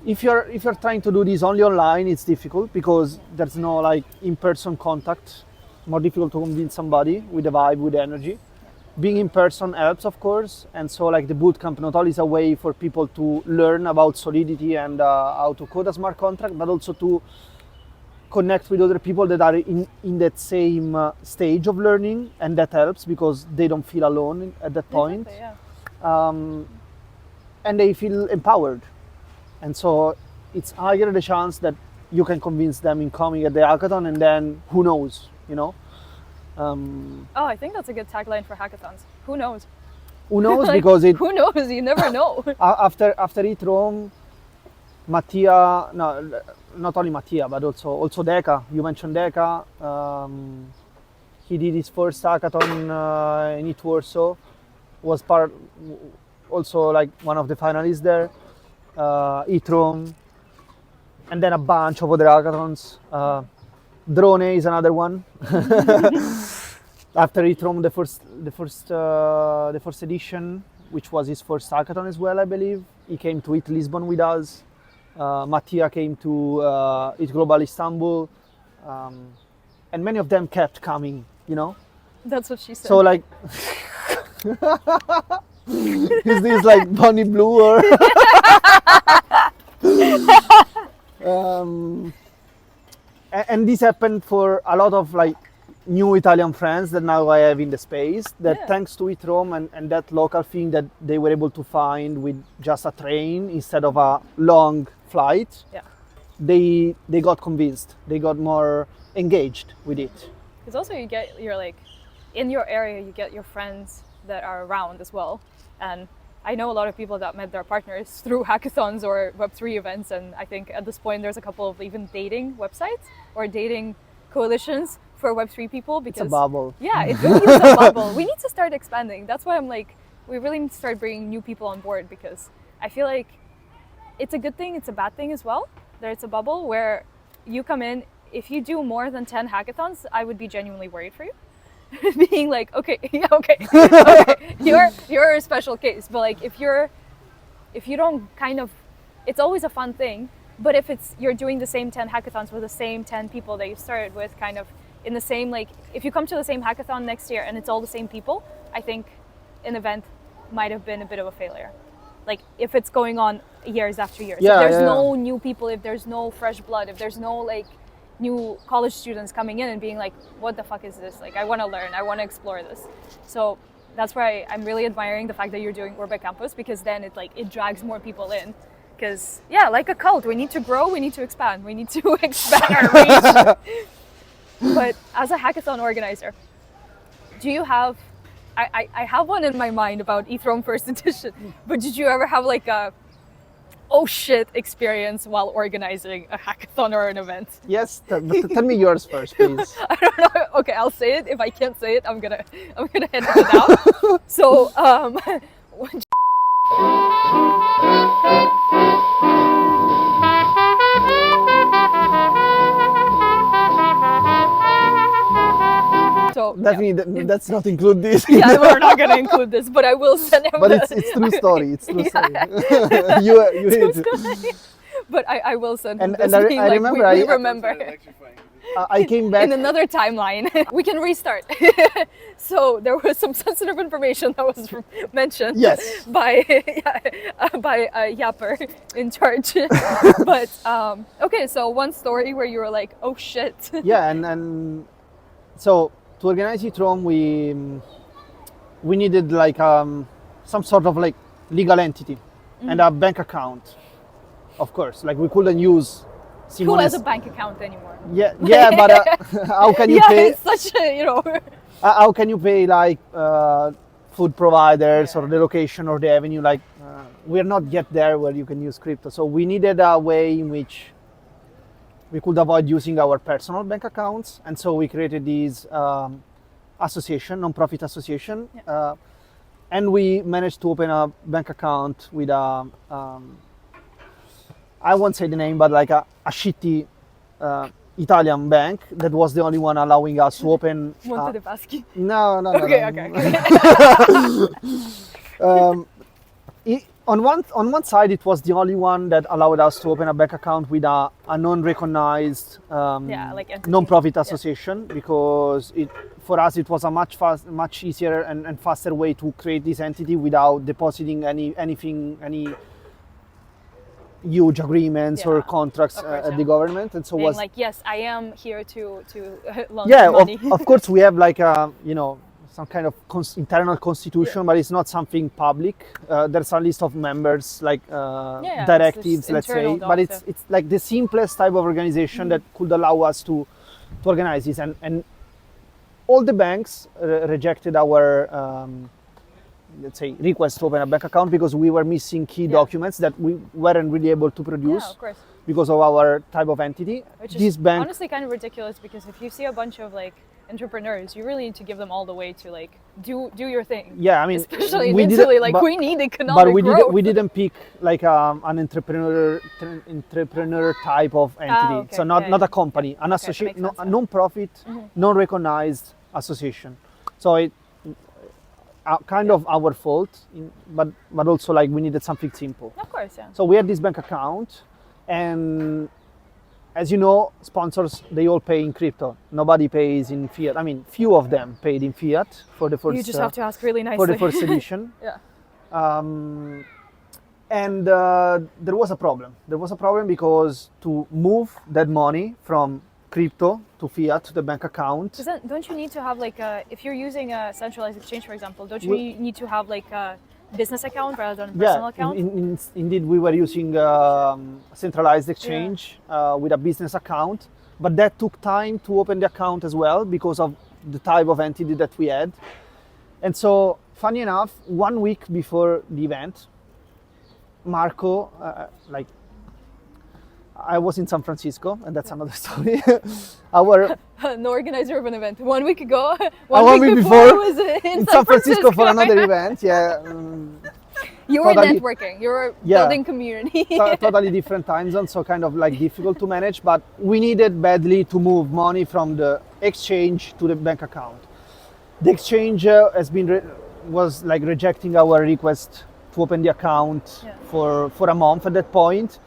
if you're trying to do this only online, it's difficult because there's no like in-person contact. More difficult to convince somebody with the vibe, with the energy. Being in person helps, of course, and so like the bootcamp not only is a way for people to learn about Solidity and how to code a smart contract, but also to connect with other people that are in that same stage of learning, and that helps because they don't feel alone at that point. Exactly, yeah. And they feel empowered, and so it's higher the chance that you can convince them in coming at the hackathon, and then who knows, Oh, I think that's a good tagline for hackathons. Who knows? who knows Like, because it Who knows? You never know. after It Rome, Mattia, no, not only Mattia but also Deca. You mentioned Deca. He did his first hackathon in It Warsaw, was also like one of the finalists there. It Rome, and then a bunch of other hackathons. Drone is another one. After It Rome, the first edition, which was his first hackathon as well, I believe. He came to It Lisbon with us. Mattia came to It Global Istanbul, and many of them kept coming. That's what she said. So like, is this like Bonnie Blue or? And this happened for a lot of like new Italian friends that now I have in the space, that thanks to It Rome and that local thing that they were able to find with just a train instead of a long flight, they got convinced, they got more engaged with it. Because also in your area, you get your friends that are around as well. And I know a lot of people that met their partners through hackathons or Web3 events, and I think at this point there's a couple of even dating websites or dating coalitions for Web3 people because It's a bubble. Yeah, it really is a bubble. We need to start expanding. That's why I'm like, we really need to start bringing new people on board, because I feel like it's a good thing, it's a bad thing as well. There's a bubble where you come in, if you do more than 10 hackathons, I would be genuinely worried for you. Being like, okay, you're a special case, but like if you don't kind of, it's always a fun thing, but if you're doing the same 10 hackathons with the same 10 people that you started with, kind of in the same, like if you come to the same hackathon next year and it's all the same people, I think an event might have been a bit of a failure. like if it's going on years after years. Yeah, if there's yeah. no new people, if there's no fresh blood, if there's no like new college students coming in and being like, what the fuck is this? Like, I want to learn, I want to explore this. So that's why I'm really admiring the fact that you're doing Urbe Campus, because then it drags more people in. Because yeah, like a cult, we need to grow, we need to expand, we need to expand our reach. But as a hackathon organizer, do you have, I have one in my mind about eThrone first edition, but did you ever have like a oh shit experience while organizing a hackathon or an event? Yes, but tell me yours first, please. I don't know. Okay, I'll say it. If I can't say it, I'm gonna edit it out. So so Definitely, let's not include this. yeah, we're not gonna include this, but I will send him. But it's true story. It's true story. you hit it. But I will send him And- this. and I being remember we I- remember. I came back. In another timeline, we can restart. So there was some sensitive information that was mentioned Yes. by Yapper in charge. But okay, so one story where you were like, oh shit. Yeah, and so to organize eThrone, we needed like some sort of like legal entity and a bank account, of course. Like we couldn't use Who Simone's. has a bank account anymore? Yeah, but how can you Yeah, pay? it's such a, How can you pay like food providers or the location or the avenue? Like we're not yet there where you can use crypto. So we needed a way in which we could avoid using our personal bank accounts, and so we created this non-profit association, and we managed to open a bank account with a I won't say the name, but like a shitty Italian bank that was the only one allowing us to open. Monte dei Paschi. No. Okay. On one side, it was the only one that allowed us to open a bank account with a non-recognized like entity. non-profit association, because for us it was a much easier and faster way to create this entity without depositing any huge agreements or contracts Of course, at the government, and so Being was like, yes, I am here to launch yeah. money. Of course, we have like a some kind of internal constitution, but it's not something public. There's a list of members, like it's directives, this let's say. internal But docs, it's like the simplest type of organization that could allow us to organize this. And all the banks rejected our let's say request to open a bank account because we were missing key documents that we weren't really able to produce Yeah, of course. because of our type of entity. Which This is bank, honestly kind of ridiculous, because if you see a bunch of like entrepreneurs, you really need to give them all the way to like do your thing. yeah, I mean, Especially in we didn't- Italy, like but- we need economic but growth. we didn't pick like an entrepreneur type of entity. okay, So not yeah, a company, an makes association, sense, a non-profit, non-recognized association. So it kind of our fault, but also like we needed something simple. Of course, yeah. So we had this bank account, and as you know, sponsors, they all pay in crypto. Nobody pays in fiat. I mean, few of them paid in fiat for the first. You just have to ask really nicely. for the first edition. Yeah. And there was a problem. There was a problem because to move that money from crypto to fiat to the bank account. Don't you need to have like if you're using a centralized exchange, for example, don't you We- need to have like a business account rather than a personal account? Indeed, we were using a centralized exchange with a business account, but that took time to open the account as well because of the type of entity that we had. And so, funny enough, 1 week before the event, Marco, I was in San Francisco, and that's another story. An organizer of an event 1 week ago. One week before before, was in San Francisco for another event. Yeah, You were totally- networking. You were Yeah. building community. totally different time zone, so kind of like difficult to manage. But we needed badly to move money from the exchange to the bank account. The exchange was like rejecting our request to open the account for a month at that point,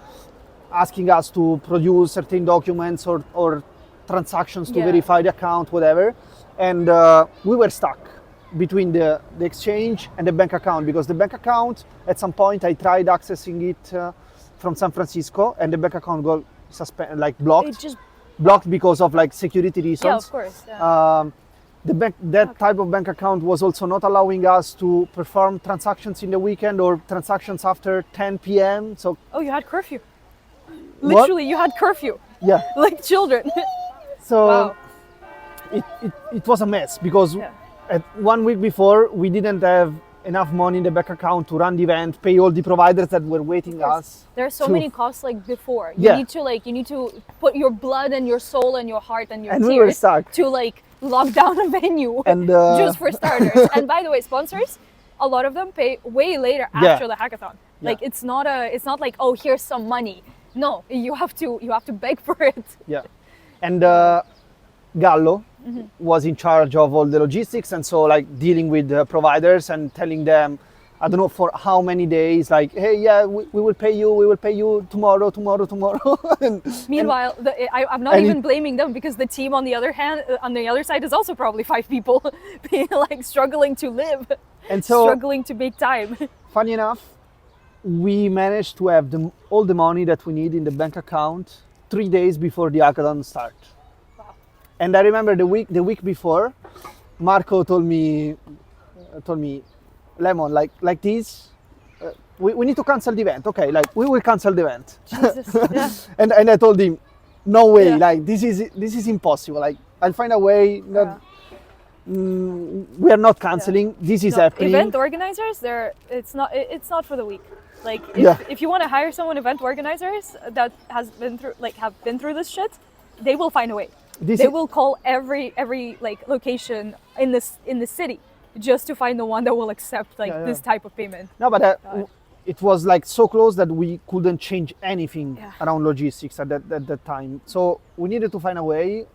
asking us to produce certain documents or transactions to verify the account, whatever. And we were stuck. between the exchange and the bank account, because the bank account, at some point I tried accessing it from San Francisco, and the bank account got blocked. It just Blocked because of like security reasons. yeah, of course. Yeah. That type of bank account was also not allowing us to perform transactions in the weekend or transactions after 10 p.m. So Oh, you had curfew. What? Literally, you had curfew, yeah, like children. so Wow. it was a mess, because Yeah. at 1 week before we didn't have enough money in the bank account to run the event, pay all the providers that were waiting us. There are so to- many costs like before. Yeah. You need to put your blood and your soul and your heart and your And tears we were stuck. to like lock down a venue. And just for starters. And by the way, sponsors, a lot of them pay way later Yeah. after the hackathon. Like Yeah. it's not like, oh, here's some money. No, you have to beg for it. Yeah, and Gallo was in charge of all the logistics, and so like dealing with the providers and telling them, I don't know for how many days, like, hey, yeah, we will pay you tomorrow. and, Meanwhile, I'm not and even it- blaming them, because the team on the other hand, on the other side, is also probably 5 people being like struggling to live, and so struggling to make time. funny enough, we managed to have all the money that we need in the bank account 3 days before the hackathon start. Wow. And I remember the week before, Marco told me, Lemon, like this, we need to cancel the event. Okay, like we will cancel the event. Jesus. Yeah. and I told him, no way, Yeah. like this is impossible. Like I'll find a way. That, we are not canceling. This is No, happening. event organizers, it's not for the weak. Like Yeah. if you want to hire someone, event organizers that have been through this shit, they will find a way. This They is- will call every like location in the city just to find the one that will accept like Yeah, this type of payment. No, but it was like so close that we couldn't change anything Yeah. around logistics at that time. So we needed to find a way.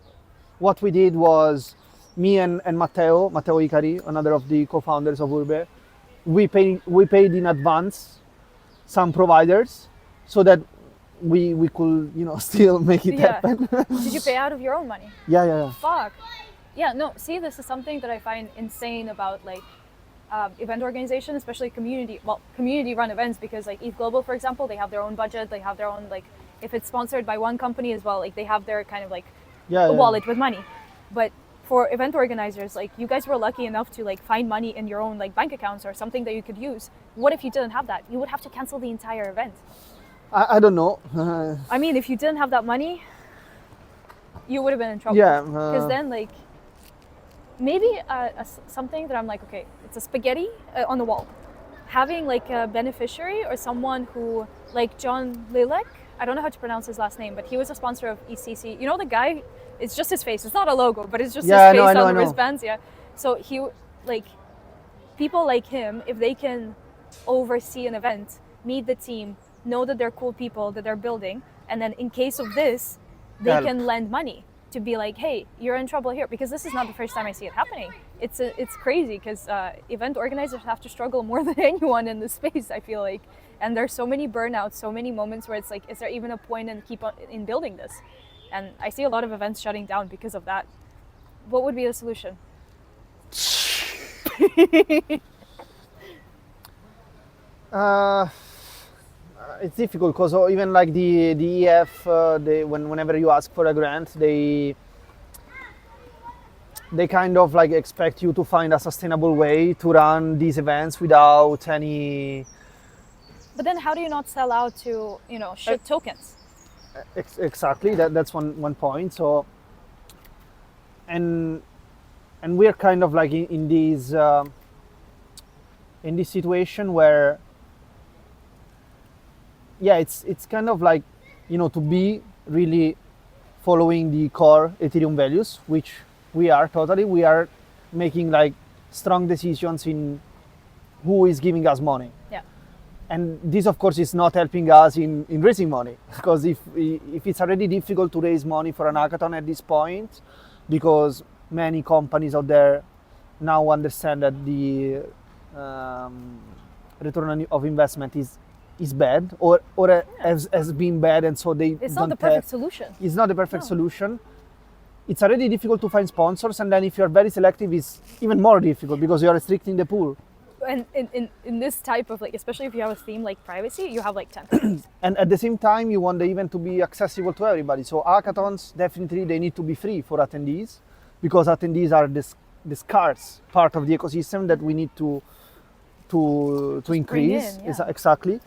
What we did was, me and Matteo Icari, another of the co-founders of Urbe, we paid in advance some providers so that we could still make it Yeah. happen. Did you pay out of your own money? yeah. Fuck. Yeah, no, see, this is something that I find insane about like event organization, especially community run events, because like ETH Global, for example, they have their own budget, they have their own, like, if it's sponsored by one company as well, like they have their kind of like Yeah. wallet with money. But for event organizers, like you guys were lucky enough to like find money in your own like bank accounts or something that you could use. What if you didn't have that? You would have to cancel the entire event. I don't know. I mean, if you didn't have that money, you would have been in trouble. Yeah, Because then, like, maybe something that I'm like, okay, it's a spaghetti on the wall. Having like a beneficiary or someone who, like John Lilek, I don't know how to pronounce his last name, but he was a sponsor of ECC. You know the guy? It's just his face. It's not a logo, but it's just Yeah, I his know, face I know, on I the know. wristbands. Yeah. So he, like, people like him, if they can oversee an event, meet the team, know that they're cool people that they're building, and then in case of this, they Help. can lend money to be like, hey, you're in trouble here, because this is not the first time I see it happening. It's crazy, because event organizers have to struggle more than anyone in this space, I feel like. And there's so many burnouts, so many moments where it's like, is there even a point in building this? And I see a lot of events shutting down because of that. What would be the solution? It's difficult because even like the EF, whenever you ask for a grant, they kind of like expect you to find a sustainable way to run these events without any. But then how do you not sell out to, shit tokens? Exactly, that's one point. So, and we're kind of like in this situation where, yeah, it's kind of like, to be really following the core Ethereum values, which we are totally. We are making like strong decisions in who is giving us money. Yeah. And this, of course, is not helping us in raising money, because if it's already difficult to raise money for an hackathon at this point, because many companies out there now understand that the return of investment is bad or has been bad, and so they It's don't not the perfect have, solution. it's not the perfect No. solution. it's already difficult to find sponsors, and then if you're very selective, it's even more difficult because you're restricting the pool. And in this type of like, especially if you have a theme like privacy, you have like 10 countries. And at the same time, you want the event to be accessible to everybody. So hackathons, definitely they need to be free for attendees, because attendees are the scarce part of the ecosystem that we need to increase. in, yeah. Exactly.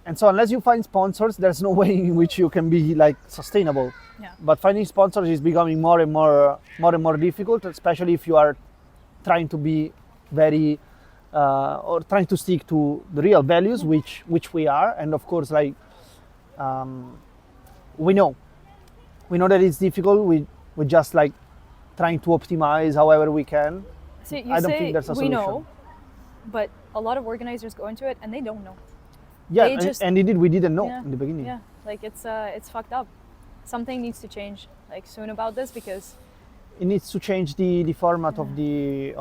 And so unless you find sponsors, there's no way in which you can be like sustainable. Yeah. But finding sponsors is becoming more and more difficult, especially if you are trying to be very or trying to stick to the real values, which we are. And of course, like we know that it's difficult. We just like trying to optimize however we can. So you I don't say think there's a we solution. know, but a lot of organizers go into it and they don't know. Yeah, They just- and indeed we didn't know Yeah, in the beginning. Yeah, like it's fucked up. Something needs to change like soon about this, because It needs to change the format of the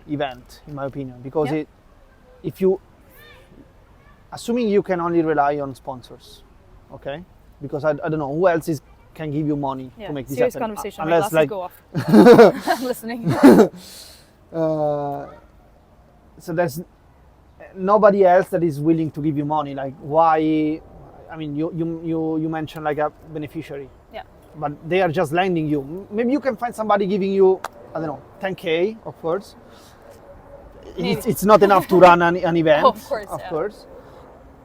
event, in my opinion, because Yeah. if you assuming you can only rely on sponsors, okay, because I don't know who else can give you money yeah, to make this serious happen, conversation. unless My like glasses go off. I'm listening. so there's nobody else that is willing to give you money. Like why? I mean, you mentioned like a beneficiary. Yeah. But they are just lending you. Maybe you can find somebody giving you, I don't know, 10K, of course. It's not enough to run an event, Of course, of yeah. course.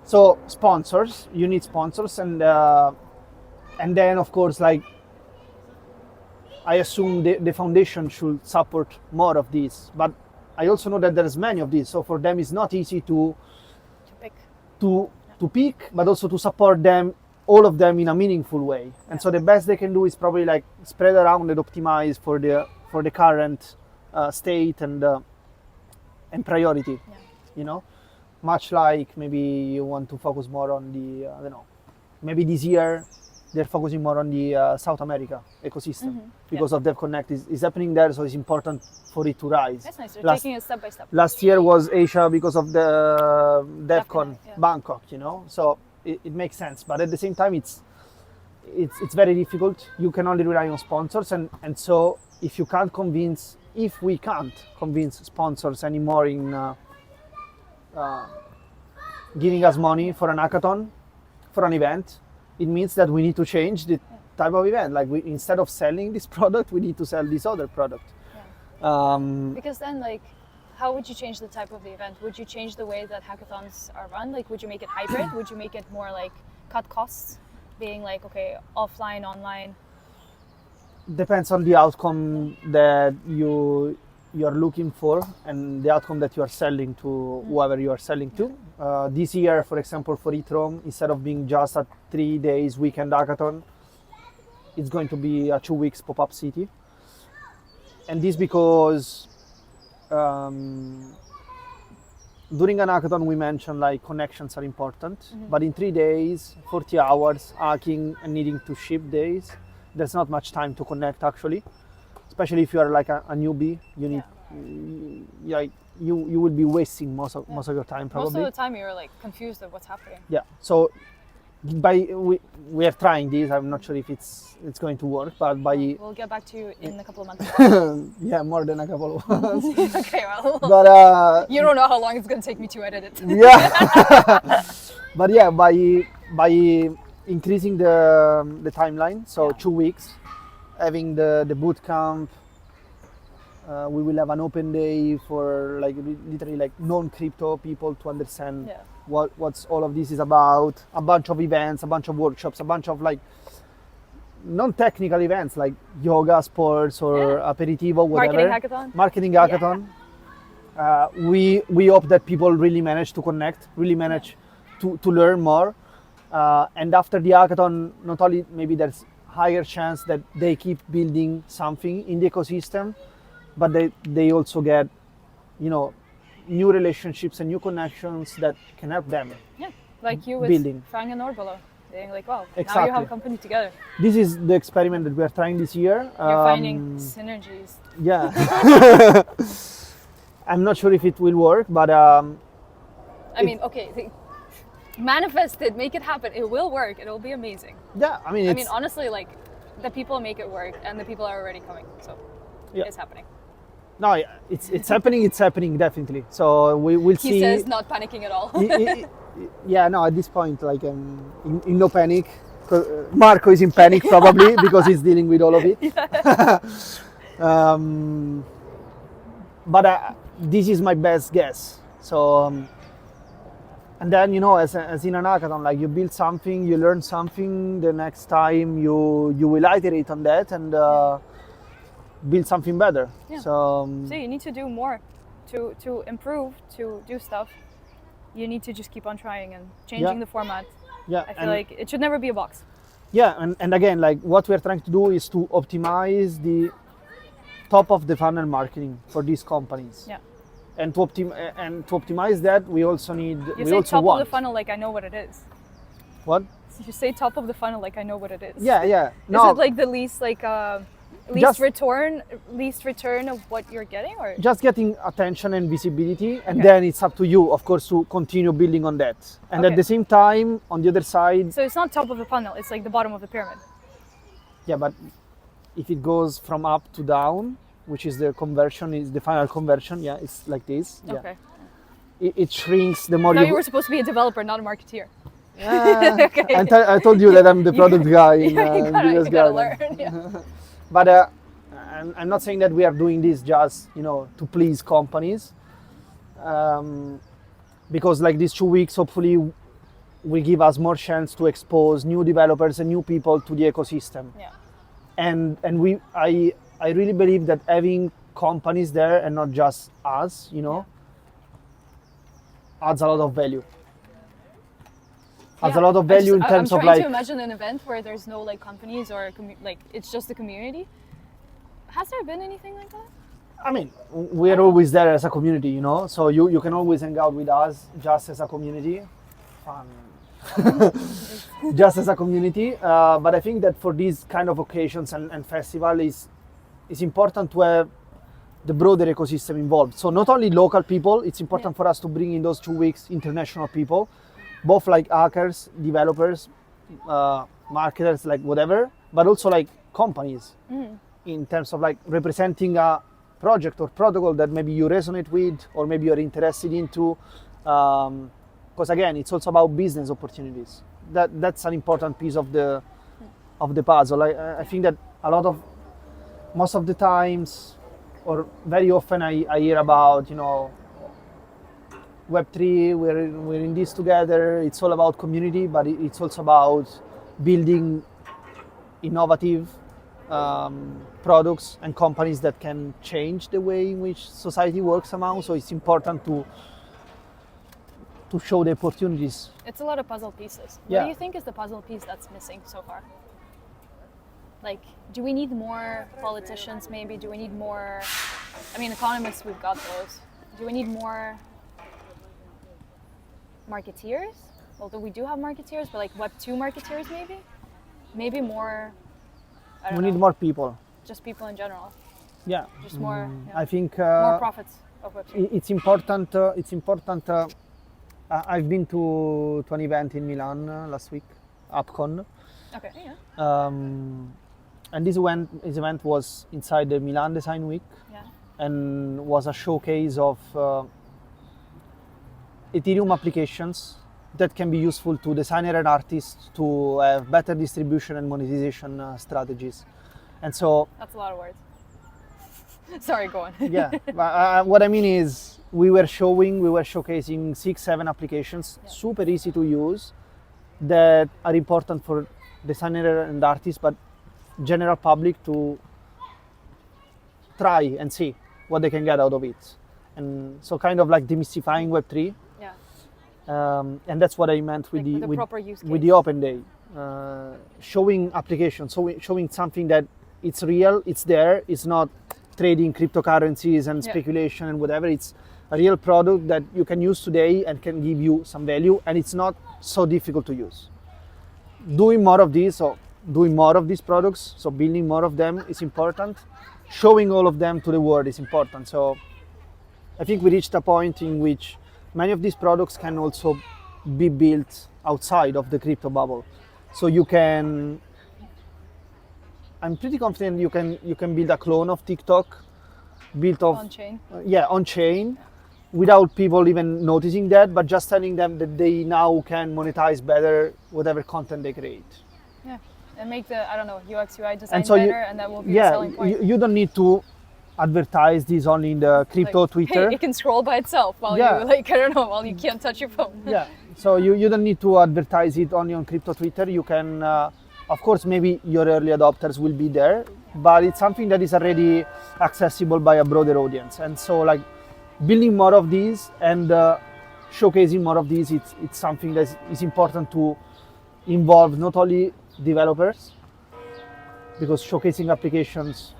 So sponsors, you need sponsors, and then of course, like I assume the foundation should support more of this. But I also know that there's many of these, so for them it's not easy to Pick. to pick, but also to support them, all of them in a meaningful way. And so the best they can do is probably like spread around and optimize for the current state and priority. Yeah. You know, much like maybe you want to focus more on the I don't know, maybe this year they're focusing more on the South America ecosystem because of DevConnect is happening there, so it's important for it to rise. That's nice. They're taking it step by step. Last year was Asia because of the DevCon yeah. Bangkok, you know, so it makes sense. But at the same time, it's very difficult. You can only rely on sponsors, and so if we can't convince sponsors anymore in giving us money for an hackathon, for an event, it means that we need to change the type of event. Like instead of selling this product, we need to sell this other product. Because then, like, how would you change the type of the event? Would you change the way that hackathons are run? Like, would you make it hybrid? Would you make it more like cut costs, being like, okay, offline, online? Depends on the outcome that you're looking for and the outcome that you are selling to whoever you are selling to. This year, for example, for eTrome, instead of being just a 3 days weekend hackathon, it's going to be a 2 weeks pop-up city. And this because during an hackathon we mentioned like connections are important, but in 3 days, 40 hours hacking and needing to ship days, there's not much time to connect actually, especially if you are like a newbie. You need you will be wasting most of your time probably. Most of the time you're like confused of what's happening. Yeah, so we are trying this. I'm not sure if it's going to work, but We'll get back to you in a couple of months. yeah, more than a couple of months. Okay, well, But you don't know how long it's going to take me to edit it. yeah, but yeah, by increasing the timeline, so 2 weeks, having the boot camp, we will have an open day for like literally like non-crypto people to understand what's all of this is about. A bunch of events, a bunch of workshops, a bunch of like non-technical events like yoga, sports, or aperitivo, whatever. Marketing hackathon. We hope that people really manage to connect, really manage to learn more. And after the hackathon, not only maybe there's higher chance that they keep building something in the ecosystem, but they also get, new relationships and new connections that can help them. Yeah, like you with building. Frank and Orbolo. Being like, wow, now Exactly. you have a company together. This is the experiment that we are trying this year. You're finding synergies. Yeah. I'm not sure if it will work, but I mean, okay, manifest it, make it happen. It will work. It will be amazing. yeah, I mean, honestly, like, the people make it work, and the people are already coming. So Yeah. it's happening. No, it's happening. It's happening definitely. So we will see. He says not panicking at all. Yeah, no, at this point, like in no panic. 'Cause, Marco is in panic probably because he's dealing with all of it. But this is my best guess. So, and then as in an hackathon, like you build something, you learn something. The next time you will iterate on that and build something better. Yeah. So So you need to do more to improve, to do stuff. You need to just keep on trying and changing Yeah. the format. yeah, I feel like it should never be a box. Yeah, and again, like what we're trying to do is to optimize the top of the funnel marketing for these companies. Yeah. And to optimize that, we also need. You we say also top want. of the funnel like I know what it is. What? You say top of the funnel like I know what it is. Yeah. Is No, it like the least Just- return of what you're getting, or just getting attention and visibility, and Okay. then it's up to you, of course, to continue building on that. And Okay. at the same time, on the other side, so it's not top of the funnel, it's like the bottom of the pyramid. yeah, but if it goes from up to down, which is the conversion, is the final conversion. Yeah, it's like this. Yeah. Okay. It shrinks the more Now you you. were supposed to be a developer, not a marketeer. Yeah. Okay. I told you that I'm the product guy in you gotta Business learn. Garden. Yeah. But I'm not saying that we are doing this just to please companies, because like these 2 weeks hopefully will give us more chance to expose new developers and new people to the ecosystem. Yeah. And I really believe that having companies there and not just us, adds a lot of value. Adds a lot of value in terms I'm of trying like. to imagine an event where there's no like companies or like it's just the community. Has there been anything like that? I mean, we're always there as a community, so you can always hang out with us just as a community. Fun. Just as a community. But I think that for these kind of occasions and festival it's important to have the broader ecosystem involved. So not only local people, it's important for us to bring in those 2 weeks international people, both like hackers, developers, marketers, like whatever, but also like companies. In terms of like representing a project or protocol that maybe you resonate with or maybe you're interested into, because again it's also about business opportunities. That's an important piece of the puzzle. I think that most of the times or very often I hear about Web3, we're in this together, it's all about community, but it's also about building innovative products and companies that can change the way in which society works somehow. So it's important to show the opportunities. It's a lot of puzzle pieces. What Yeah. do you think is the puzzle piece that's missing so far? Like, do we need more politicians maybe? Do we need more, economists, we've got those. Do we need more marketeers? Although we do have marketeers, but like Web2 marketeers maybe? Maybe more, I don't We know, need more people. just people in general. Yeah. Just more, I think more profits of Web2. it's important. I've been to an event in Milan last week, AppCon, Okay, yeah. and this event was inside the Milan Design Week Yeah. and was a showcase of Ethereum applications that can be useful to designer and artists to have better distribution and monetization strategies. And so That's a lot of words. Sorry, go on. yeah, what I mean is we were showcasing 6-7 applications, super easy to use, that are important for designer and artists, but general public to try and see what they can get out of it. And so kind of like demystifying Web3. Yeah. And that's what I meant with Like with a proper use with case. the open day, showing applications, showing something that it's real, it's there, it's not trading cryptocurrencies and Yeah. speculation and whatever. It's a real product that you can use today and can give you some value, and it's not so difficult to use. Doing more of these, so doing more of these products, so building more of them is important. Showing all of them to the world is important. So I think we reached a point in which many of these products can also be built outside of the crypto bubble. So you can I'm pretty confident you can build a clone of TikTok, built of On chain. on chain, without people even noticing that, but just telling them that they now can monetize better whatever content they create. Yeah. And make the, I don't know, UX UI design so better, and that will be a selling point. you don't need to advertise this only in the crypto Like, Twitter. Hey, it can scroll by itself while Yeah. you, like, I don't know, while you can't touch your phone. Yeah, so you don't need to advertise it only on crypto Twitter. You can, of course, maybe your early adopters will be there, but it's something that is already accessible by a broader audience. And so, like, building more of these and showcasing more of these, it's something that is important to involve not only developers, because showcasing applications,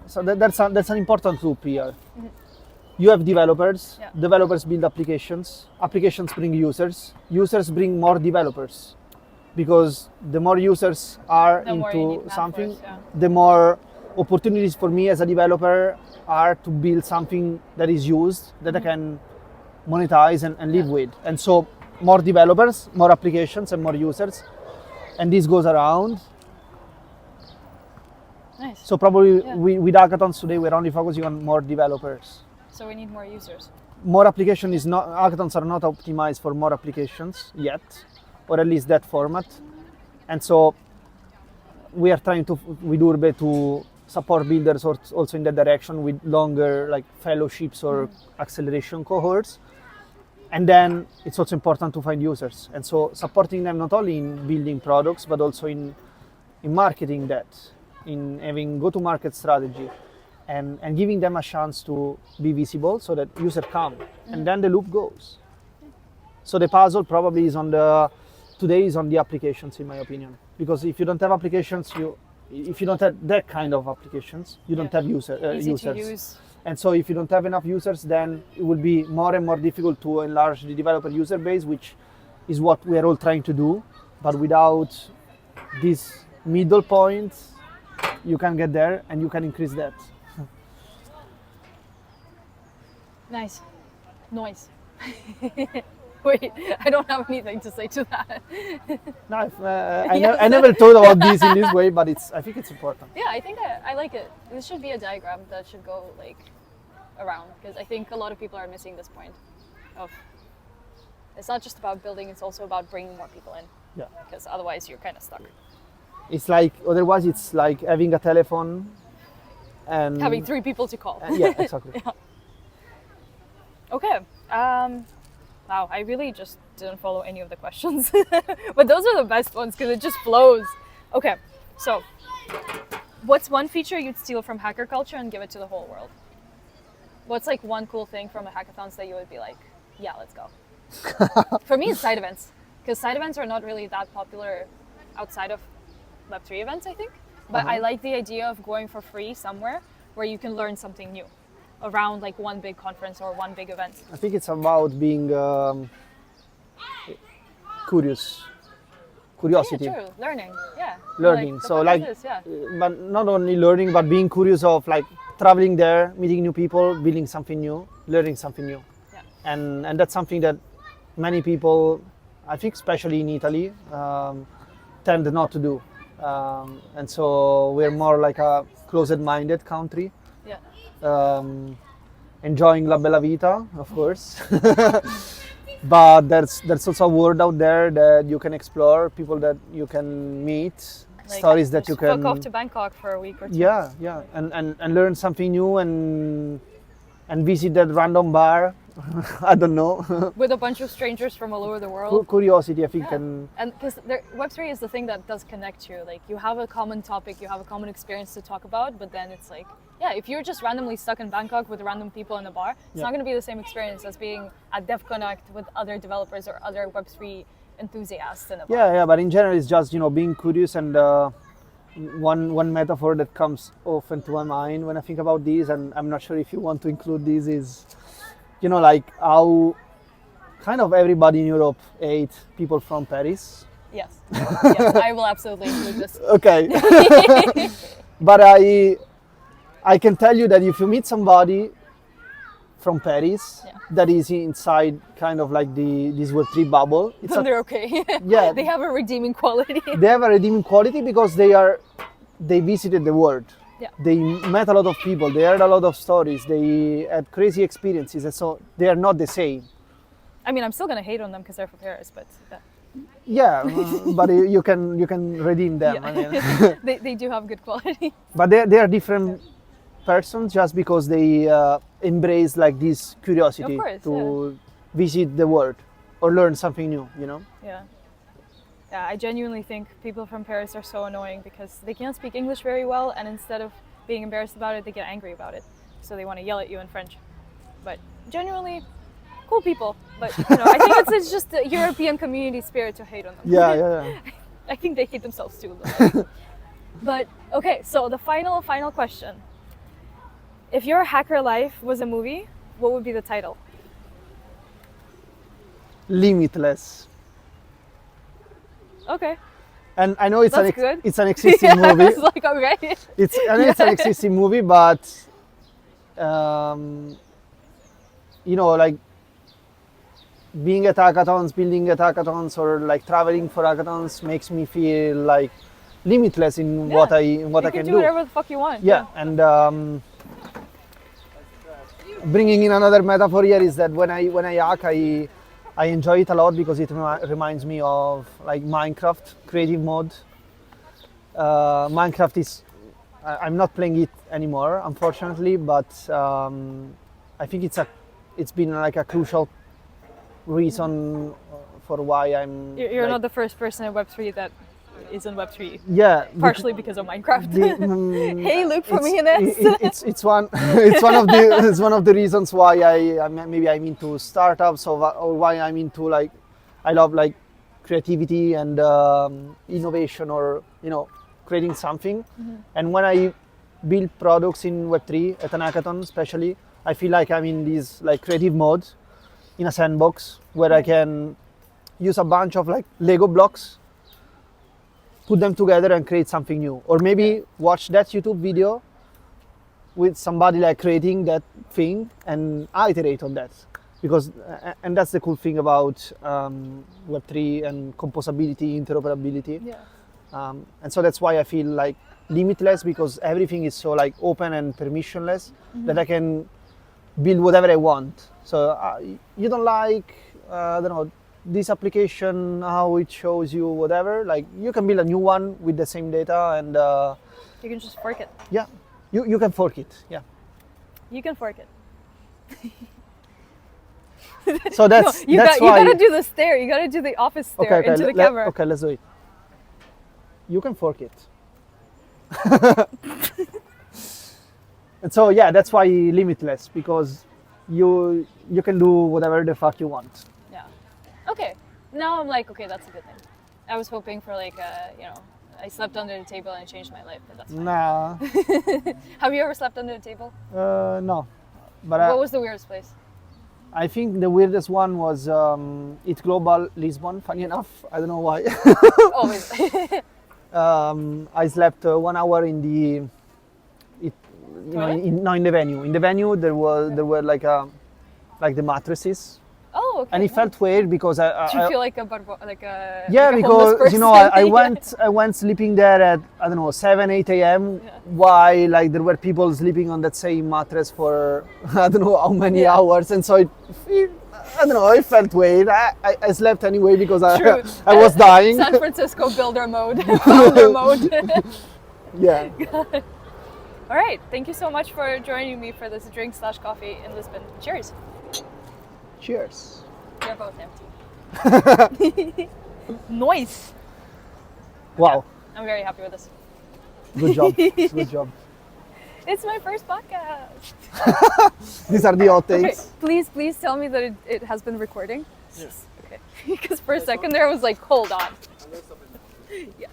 so that's an important loop here. You have developers, Yeah. developers build applications, applications bring users, users bring more developers, because the more users are The more you need into math something, force, yeah. the more opportunities for me as a developer are to build something that is used, that I can monetize and live with. And so more developers, more applications, and more users, and this goes around. Nice. So probably Yeah. with hackathons today, we're only focusing on more developers. So we need more users. More application is not, hackathons are not optimized for more applications yet, or at least that format. And so we are trying to, with Urbe, to support builders also in that direction with longer like fellowships or acceleration cohorts. And then it's also important to find users. And so supporting them not only in building products, but also in marketing that, in having go-to-market strategy, and giving them a chance to be visible so that users come. And then the loop goes. So the puzzle probably is today is on the applications, in my opinion. Because if you don't have applications, if you don't have that kind of applications, you don't have Easy users. to use. And so if you don't have enough users, then it will be more and more difficult to enlarge the developer user base, which is what we are all trying to do. But without this middle point, you can get there and you can increase that. Nice. Noise. Wait, I don't have anything to say to that. No, I never thought about this in this way, but I think it's important. Yeah, I think I like it. This should be a diagram that should go like around, because I think a lot of people are missing this point of it's not just about building, it's also about bringing more people in. Yeah. Because otherwise you're kind of stuck. It's like, otherwise it's like having a telephone and Having 3 people to call. yeah, exactly. Yeah. Okay. Wow, I really just didn't follow any of the questions. But those are the best ones because it just flows. Okay, so what's one feature you'd steal from hacker culture and give it to the whole world? What's like one cool thing from a hackathons that you would be like, yeah, let's go? For me, it's side events. Because side events are not really that popular outside of Web3 events, I think. But I like the idea of going for free somewhere where you can learn something new around like one big conference or one big event. I think it's about being curiosity. Yeah, true. Learning. Yeah. Learning. The So fun like, is this, yeah. but not only learning, but being curious of like traveling there, meeting new people, building something new, learning something new. Yeah. And that's something that many people, I think especially in Italy, tend not to do. And so we're more like a closed-minded country. Yeah. Enjoying la bella vita, of course. But there's also a world out there that you can explore, people that you can meet, Like, stories that you just can. fuck off to Bangkok for a week or two. Yeah, and learn something new and visit that random bar. I don't know. With a bunch of strangers from all over the world. Curiosity, I think, Yeah. and because Web3 is the thing that does connect you. Like, you have a common topic, you have a common experience to talk about, but then it's like, yeah, if you're just randomly stuck in Bangkok with random people in a bar, it's not going to be the same experience as being at DevConnect with other developers or other Web3 enthusiasts in a bar. yeah, but in general, it's just being curious. And one metaphor that comes often to my mind when I think about this, and I'm not sure if you want to include this, is like how kind of everybody in Europe ate people from Paris. Yes. Yes, I will absolutely include this. Okay. But I can tell you that if you meet somebody from Paris that is inside kind of like this Web3 bubble, They're okay. Yeah. They have a redeeming quality. They have a redeeming quality because they are they visited the world. Yeah. They met a lot of people. They heard a lot of stories. They had crazy experiences, and so they are not the same. I mean, I'm still gonna hate on them because they're from Paris, but Yeah, but you can redeem them. yeah. I mean. they do have good quality. But they are different persons just because they embrace like this curiosity Of course, to visit the world or learn something new. You know. Yeah. Yeah, I genuinely think people from Paris are so annoying because they can't speak English very well, and instead of being embarrassed about it, they get angry about it. So they want to yell at you in French. But genuinely, cool people. But I think it's just the European community spirit to hate on them. Yeah. I think they hate themselves too a little bit. But okay, so the final question. If your hacker life was a movie, what would be the title? Limitless. Okay. And I know it's That's good. it's an existing Yeah, movie. I was like, okay. I know it's an existing movie, but like being at hackathons, building at hackathons, or like traveling for hackathons makes me feel like limitless in what I You can can do do. whatever the fuck you want. Yeah, and bringing in another metaphor here is that when I hack, I enjoy it a lot because it reminds me of like Minecraft creative mode. Minecraft is I'm not playing it anymore, unfortunately, but I think it's been like a crucial reason for why I'm. You're like, not the first person in Web3 that is in Web3. Yeah, Partially because of Minecraft. Hey, Luke from it's it's one it's one of the reasons why maybe I'm into startups or why I'm into like I love like creativity and innovation or creating something. Mm-hmm. And when I build products in Web3 at an hackathon especially, I feel like I'm in this like creative mode in a sandbox where I can use a bunch of like Lego blocks, put them together and create something new, or maybe watch that YouTube video with somebody like creating that thing and iterate on that, because and that's the cool thing about Web3 and composability, interoperability. Yeah. And so that's why I feel like limitless, because everything is so like open and permissionless that I can build whatever I want. So you don't like I don't know, this application, how it shows you whatever, like you can build a new one with the same data and You can just fork it. yeah, you can fork it. Yeah. You can fork it. So that's You that's why. you gotta do the stare. You gotta do the office stare into the camera. Okay, let's do it. You can fork it. And so yeah, that's why limitless, because you can do whatever the fuck you want. Yeah. Okay. Now I'm like, okay, that's a good thing. I was hoping for like, I slept under the table and it changed my life, but that's fine. Nah, Have you ever slept under the table? no. But What was the weirdest place? I think the weirdest one was It Global Lisbon. Funny enough, I don't know why. Always. I slept 1 hour in the, Toilet? in the venue. In the venue there were like the mattresses, Oh, okay. and it felt weird because Do you I feel like a like a yeah, like a homeless because person? I went sleeping there at 7, 8 a.m. Yeah. While like there were people sleeping on that same mattress for I don't know how many Yeah. hours, and so it felt weird. I slept anyway because True. I was dying. San Francisco builder mode, founder mode. Yeah. All right. Thank you so much for joining me for this drink/coffee in Lisbon. Cheers. Cheers. They're both empty. Nice. Wow. I'm very happy with this. Good job. Good job. It's my first podcast. These are the Okay, outtakes. please tell me that it has been recording. Yes. Okay. Because for a second there I was like, hold on. Yeah.